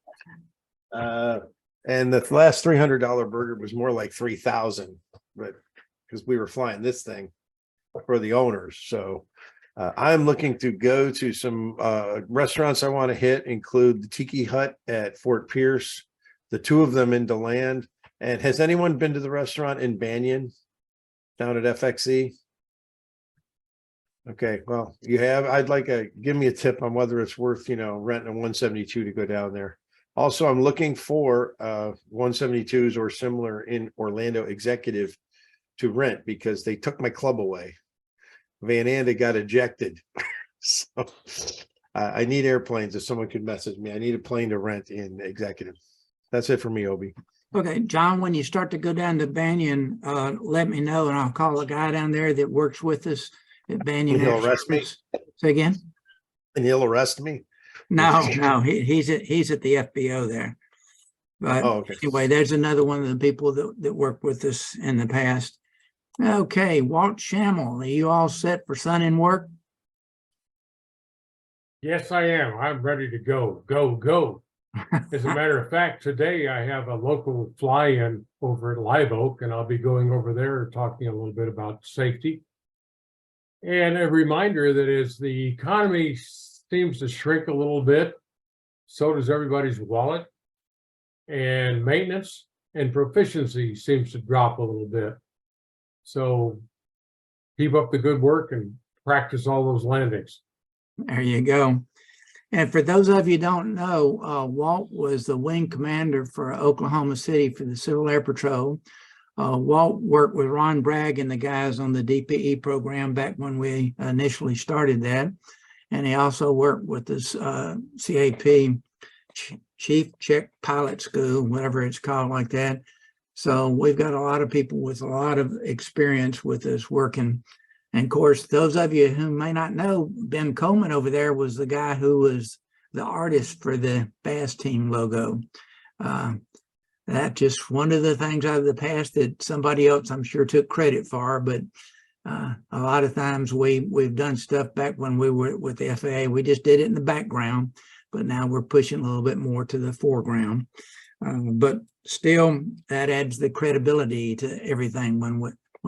And the last $300 burger was more like 3,000. But because we were flying this thing for the owners. So I'm looking to go to some restaurants I want to hit, include the Tiki Hut at Fort Pierce, the two of them in DeLand. And has anyone been to the restaurant in Banyan down at FXE? Okay, well, you have. I'd like give me a tip on whether it's worth, renting a 172 to go down there. Also, I'm looking for 172s or similar in Orlando Executive to rent because they took my club away. Van Anda got ejected. So I need airplanes. If someone could message me, I need a plane to rent in Executive. That's it for me, Obi. Okay, John, when you start to go down to Banyan, let me know and I'll call a guy down there that works with us at Banyan. And he'll Air arrest me? Service. Say again? And he'll arrest me? No, he's at the FBO there. But okay. Anyway, there's another one of the people that worked with us in the past. Okay, Walt Schammel, are you all set for Sun and Work? Yes, I am. I'm ready to go. Go. As a matter of fact, today I have a local fly-in over at Live Oak, and I'll be going over there talking a little bit about safety. And a reminder that as the economy seems to shrink a little bit, so does everybody's wallet, and maintenance and proficiency seems to drop a little bit. So keep up the good work and practice all those landings. There you go. And for those of you who don't know, Walt was the wing commander for Oklahoma City for the Civil Air Patrol. Walt worked with Ron Bragg and the guys on the DPE program back when we initially started that. And he also worked with this CAP, Chief Check Pilot School, whatever it's called like that. So we've got a lot of people with a lot of experience with us working. And of course, those of you who may not know, Ben Coleman over there was the guy who was the artist for the FAASTeam logo. That's just one of the things out of the past that somebody else, I'm sure, took credit for. But a lot of times we've done stuff back when we were with the FAA. We just did it in the background, but now we're pushing a little bit more to the foreground. But still, that adds the credibility to everything when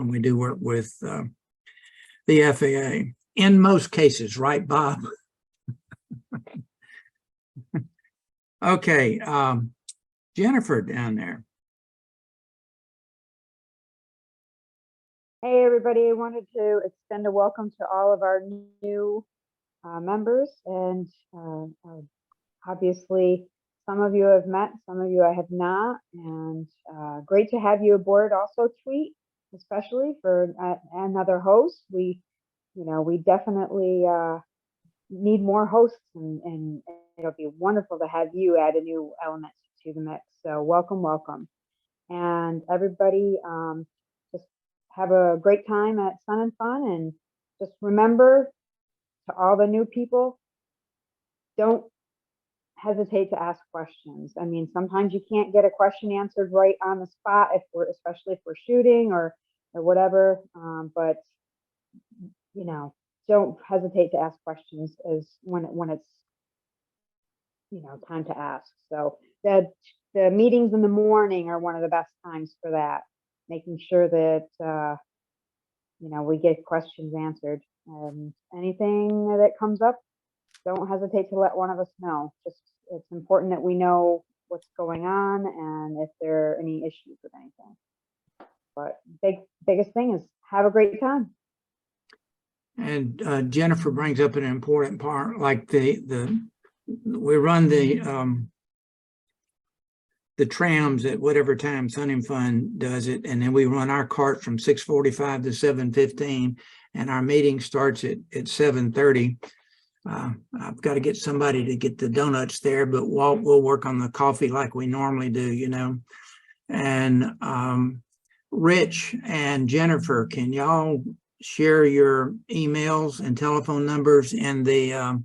we do work with the FAA. In most cases, right, Bob? Okay, Jennifer down there. Hey, everybody. I wanted to extend a welcome to all of our new members. And obviously, some of you have met, some of you I have not. And great to have you aboard also, Tweet, especially for another host. We definitely need more hosts, and it'll be wonderful to have you add a new element to the mix. So welcome. And everybody, just have a great time at Sun and Fun. And just remember, to all the new people, don't hesitate to ask questions. I mean, sometimes you can't get a question answered right on the spot, especially if we're shooting or whatever. But don't hesitate to ask questions as when it's time to ask. So the meetings in the morning are one of the best times for that, making sure that we get questions answered. And anything that comes up, don't hesitate to let one of us know. It's important that we know what's going on and if there are any issues with anything. But biggest thing is have a great time. And Jennifer brings up an important part, like we run the trams at whatever time Sun and Fun does it, and then we run our cart from 6:45 to 7:15, and our meeting starts at 7:30. I've got to get somebody to get the donuts there, but Walt will work on the coffee like we normally do, And Rich and Jennifer, can y'all share your emails and telephone numbers in the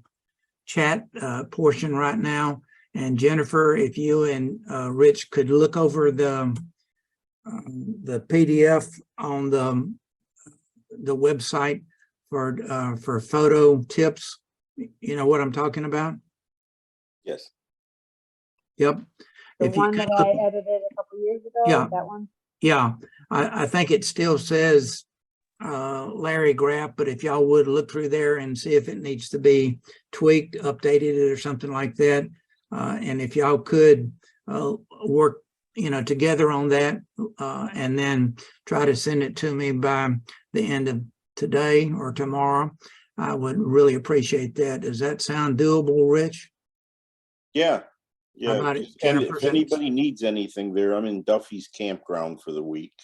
chat portion right now? And Jennifer, if you and Rich could look over the PDF on the website for photo tips, you know what I'm talking about? Yes. Yep. The one that I edited a couple years ago. Yeah. That one. Yeah, I think it still says Larry Graff, but if y'all would look through there and see if it needs to be tweaked, updated, or something like that. And if y'all could work, together on that, and then try to send it to me by the end of today or tomorrow, I would really appreciate that. Does that sound doable, Rich? Yeah. How Yeah. about it, And Jennifer? if anybody needs anything there, I'm in Duffy's campground for the week.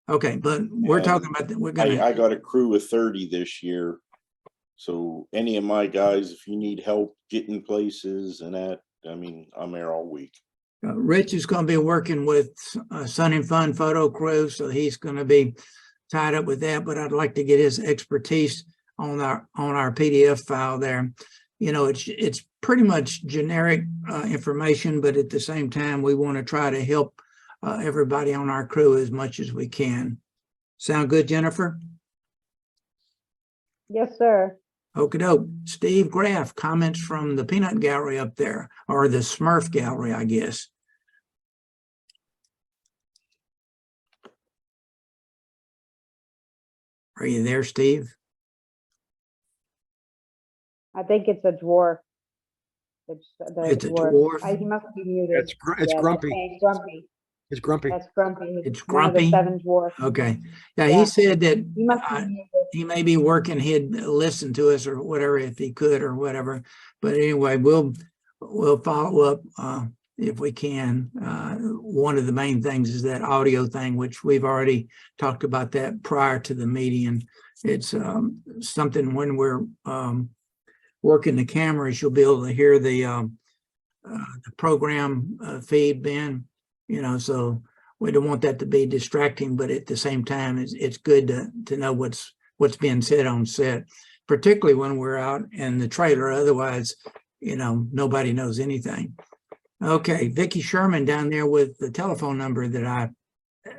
Okay, but we're And talking about that. We're gonna. I got a crew of 30 this year. So any of my guys, if you need help getting places and that, I'm there all week. Rich is going to be working with Sun and Fun Photo Crew, so he's going to be tied up with that. But I'd like to get his expertise on our PDF file there. It's pretty much generic information, but at the same time, we want to try to help everybody on our crew as much as we can. Sound good, Jennifer? Yes, sir. Okie doke. Steve Graff, comments from the peanut gallery up there, or the Smurf gallery, I guess. Are you there, Steve? I think it's a dwarf. It's a dwarf. He must be muted. It's grumpy. Okay, grumpy. It's grumpy. That's grumpy. It's One of the grumpy? 7 dwarfs. Okay. Yeah, Yeah. he said that He must be muted. he may be working, he'd listen to us or whatever if he could or whatever. But anyway, we'll follow up if we can. One of the main things is that audio thing, which we've already talked about that prior to the meeting. And it's something when we're working the cameras, you'll be able to hear the program feed, Ben. So we don't want that to be distracting, but at the same time, it's good to know what's being said on set, particularly when we're out in the trailer. Otherwise, nobody knows anything. Okay, Vicki Sherman down there with the telephone number that I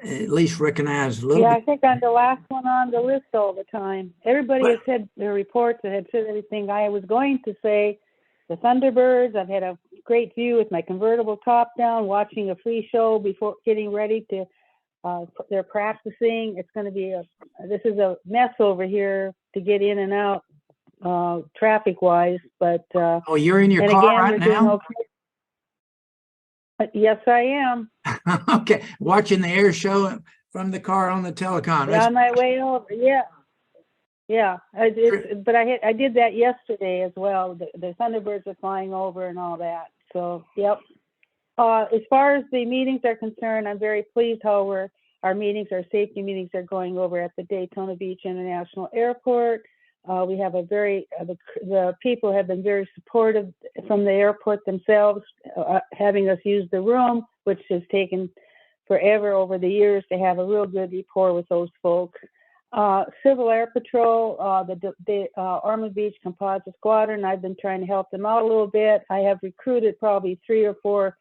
at least recognize a little Yeah, I bit. think I'm the last one on the list all the time. Everybody has said their reports and had said everything. I was going to say the Thunderbirds. I've had a great view with my convertible top down, watching a free show before getting ready to, they're practicing. It's going to be this is a mess over here to get in and out traffic wise, but Oh, you're in your and car again, right we're doing now? okay. Yes, I am. Okay, watching the air show from the car on the telecom. On my way over. Yeah. Yeah, but I did that yesterday as well. The Thunderbirds are flying over and all that. So, yep. As far as the meetings are concerned, I'm very pleased how our meetings, our safety meetings are going over at the Daytona Beach International Airport. We have the people have been very supportive from the airport themselves, having us use the room, which has taken forever over the years to have a real good rapport with those folks. Civil Air Patrol, the Ormond Beach Composite Squadron, I've been trying to help them out a little bit. I have recruited probably 3 or 4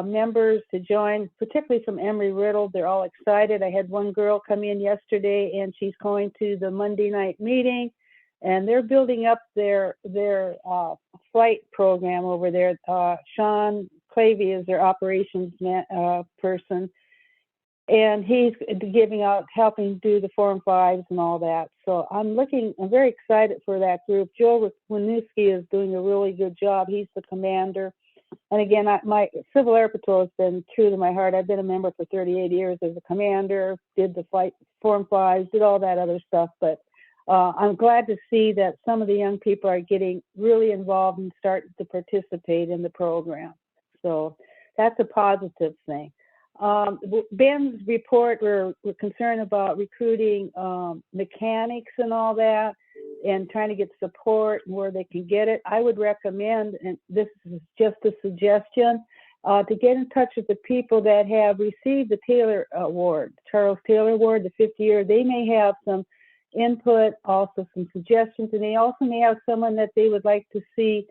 members to join, particularly from Embry-Riddle. They're all excited. I had one girl come in yesterday and she's going to the Monday night meeting, and they're building up their flight program over there. Sean Clavey is their operations person. And he's helping do the Form 5s and all that. So I'm very excited for that group. Joe Winooski is doing a really good job. He's the commander. And again, my Civil Air Patrol has been true to my heart. I've been a member for 38 years as a commander, did the flight Form 5s, did all that other stuff. But I'm glad to see that some of the young people are getting really involved and starting to participate in the program. So that's a positive thing. Ben's report, we're concerned about recruiting mechanics and all that, and trying to get support where they can get it. I would recommend, and this is just a suggestion, to get in touch with the people that have received the Taylor Award, Charles Taylor Award, the 50th year. They may have some input, also some suggestions, and they also may have someone that they would like to see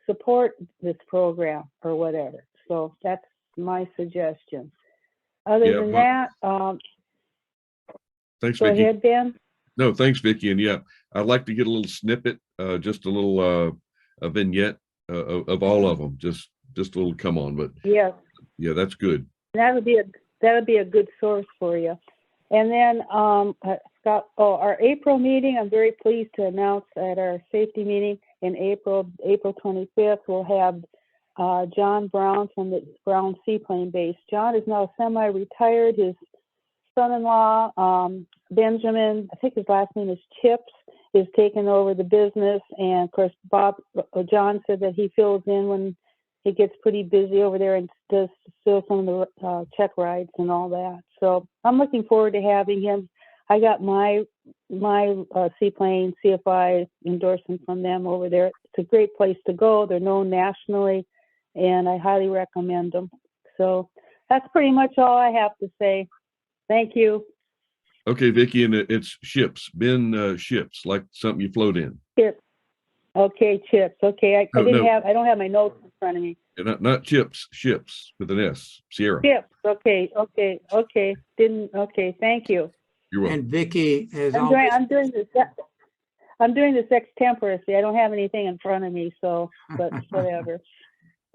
support this program or whatever. So that's my suggestion. Other than that, thanks, go Vicki. ahead, Ben. No, thanks, Vicki. And yeah, I'd like to get a little snippet, just a little a vignette of all of them, just a little come on. But yes, yeah, that's good. that would be that'll be a good source for you. And then, Scott, our April meeting, I'm very pleased to announce at our safety meeting in April 25th, we'll have John Brown from the Brown Seaplane Base. John is now semi-retired. His son-in-law, Benjamin, I think his last name is Chips, is taking over the business. And of course, John said that he fills in when he gets pretty busy over there and does still some of the check rides and all that. So I'm looking forward to having him. I got my seaplane CFI endorsement from them over there. It's a great place to go. They're known nationally, and I highly recommend them. So that's pretty much all I have to say. Thank you. Okay, Vicki, and it's ships, ships, like something you float in. Chips. Okay, chips. Okay, I don't have my notes in front of me. Not chips, ships with an S, Sierra. Chips. Okay. Thank you. You're welcome. And Vicki has I'm doing this extemporaneously. I don't have anything in front of me, so but whatever.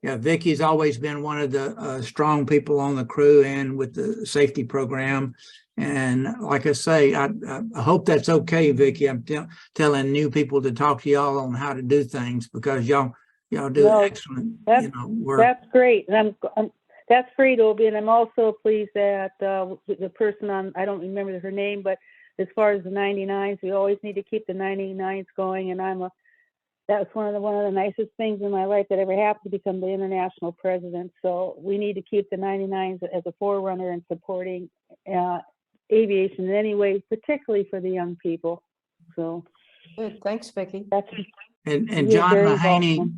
Yeah, Vicki's always been one of the strong people on the crew and with the safety program. And like I say, I hope that's okay, Vicki. I'm telling new people to talk to y'all on how to do things, because y'all do excellent. Work. That's great. And that's great, Obi. And I'm also pleased that the person I don't remember her name, but as far as the 99s, we always need to keep the 99s going. And that's one of the nicest things in my life that ever happened, to become the international president. So we need to keep the 99s as a forerunner in supporting aviation in any way, particularly for the young people. So Good. Thanks, Vicki. And John Mahany,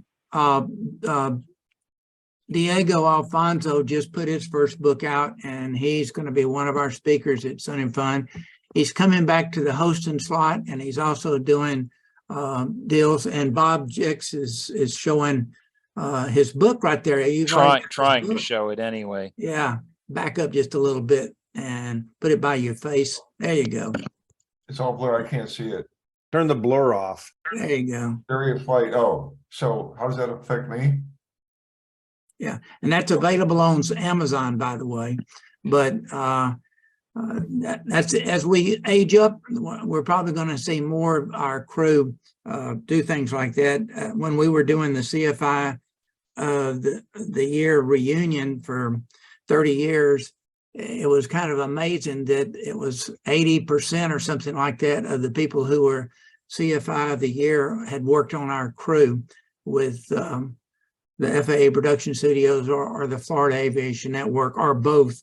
Diego Alfonso just put his first book out, and he's going to be one of our speakers at Sun and Fun. He's coming back to the hosting slot, and he's also doing deals. And Bob Jix is showing his book right there. Trying to show it anyway. Yeah, back up just a little bit and put it by your face. There you go. It's all blurred. I can't see it. Turn the blur off. There you go. Area flight. Oh, so how does that affect me? Yeah, and that's available on Amazon, by the way. But that's, as we age up, we're probably going to see more of our crew do things like that. When we were doing the CFI the year reunion for 30 years, it was kind of amazing that it was 80% or something like that of the people who were CFI of the year had worked on our crew with the FAA production studios or the Florida Aviation Network, or both.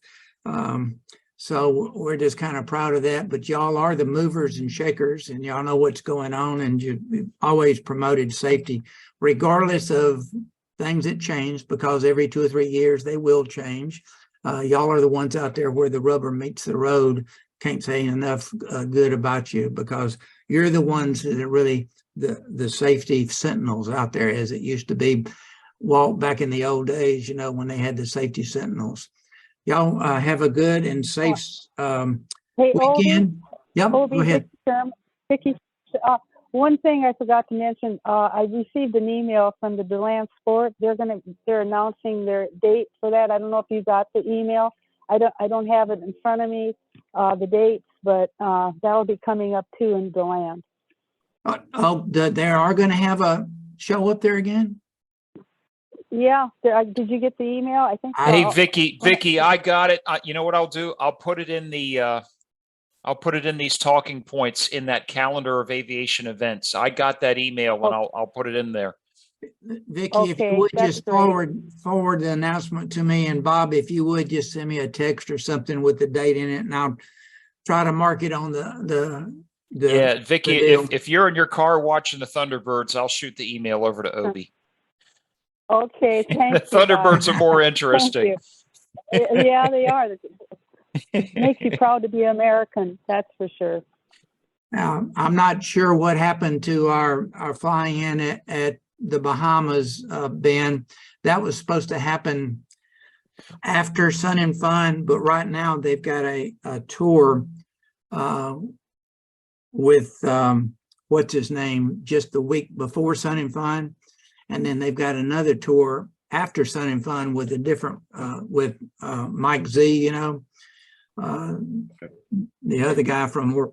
So we're just kind of proud of that. But y'all are the movers and shakers, and y'all know what's going on, and you've always promoted safety, regardless of things that change, because every 2 or 3 years they will change. Y'all are the ones out there where the rubber meets the road. Can't say enough good about you, because you're the ones that are really the safety sentinels out there, as it used to be. Walt, back in the old days, when they had the safety sentinels. Y'all have a good and safe weekend. Obi, Yep, Obi, go ahead. Vicki, one thing I forgot to mention, I received an email from the DeLand Sport. They're announcing their date for that. I don't know if you got the email. I don't have it in front of me, the dates, but that'll be coming up too in DeLand. They are going to have a show up there again? Yeah, did you get the email? I think so. Hey, Vicki, I got it. You know what I'll do? I'll put it in these talking points in that calendar of aviation events. I got that email, and I'll put it in there. Vicki, if you would just forward the announcement to me, and Bob, if you would just send me a text or something with the date in it, and I'll try to mark it on yeah, Vicki, if you're in your car watching the Thunderbirds, I'll shoot the email over to Obi. Okay, thank you. Thunderbirds are more interesting. Yeah, they are. It makes you proud to be American, that's for sure. Now, I'm not sure what happened to our flying in at the Bahamas, Ben. That was supposed to happen after Sun and Fun, but right now they've got a tour with what's his name, just the week before Sun and Fun. And then they've got another tour after Sun and Fun with a different, with Mike Z, you know. The other guy from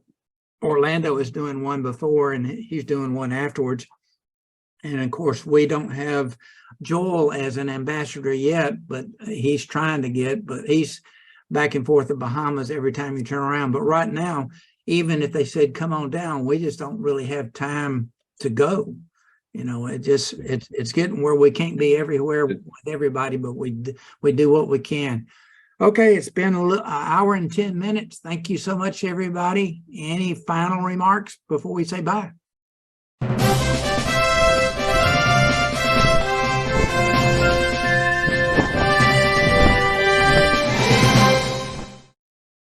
Orlando is doing one before, and he's doing one afterwards. And of course, we don't have Joel as an ambassador yet, but he's trying to get, but he's back and forth to Bahamas every time you turn around. But right now, even if they said, come on down, we just don't really have time to go. You know, it's getting where we can't be everywhere with everybody, but we do what we can. Okay, it's been an hour and 10 minutes. Thank you so much, everybody. Any final remarks before we say bye?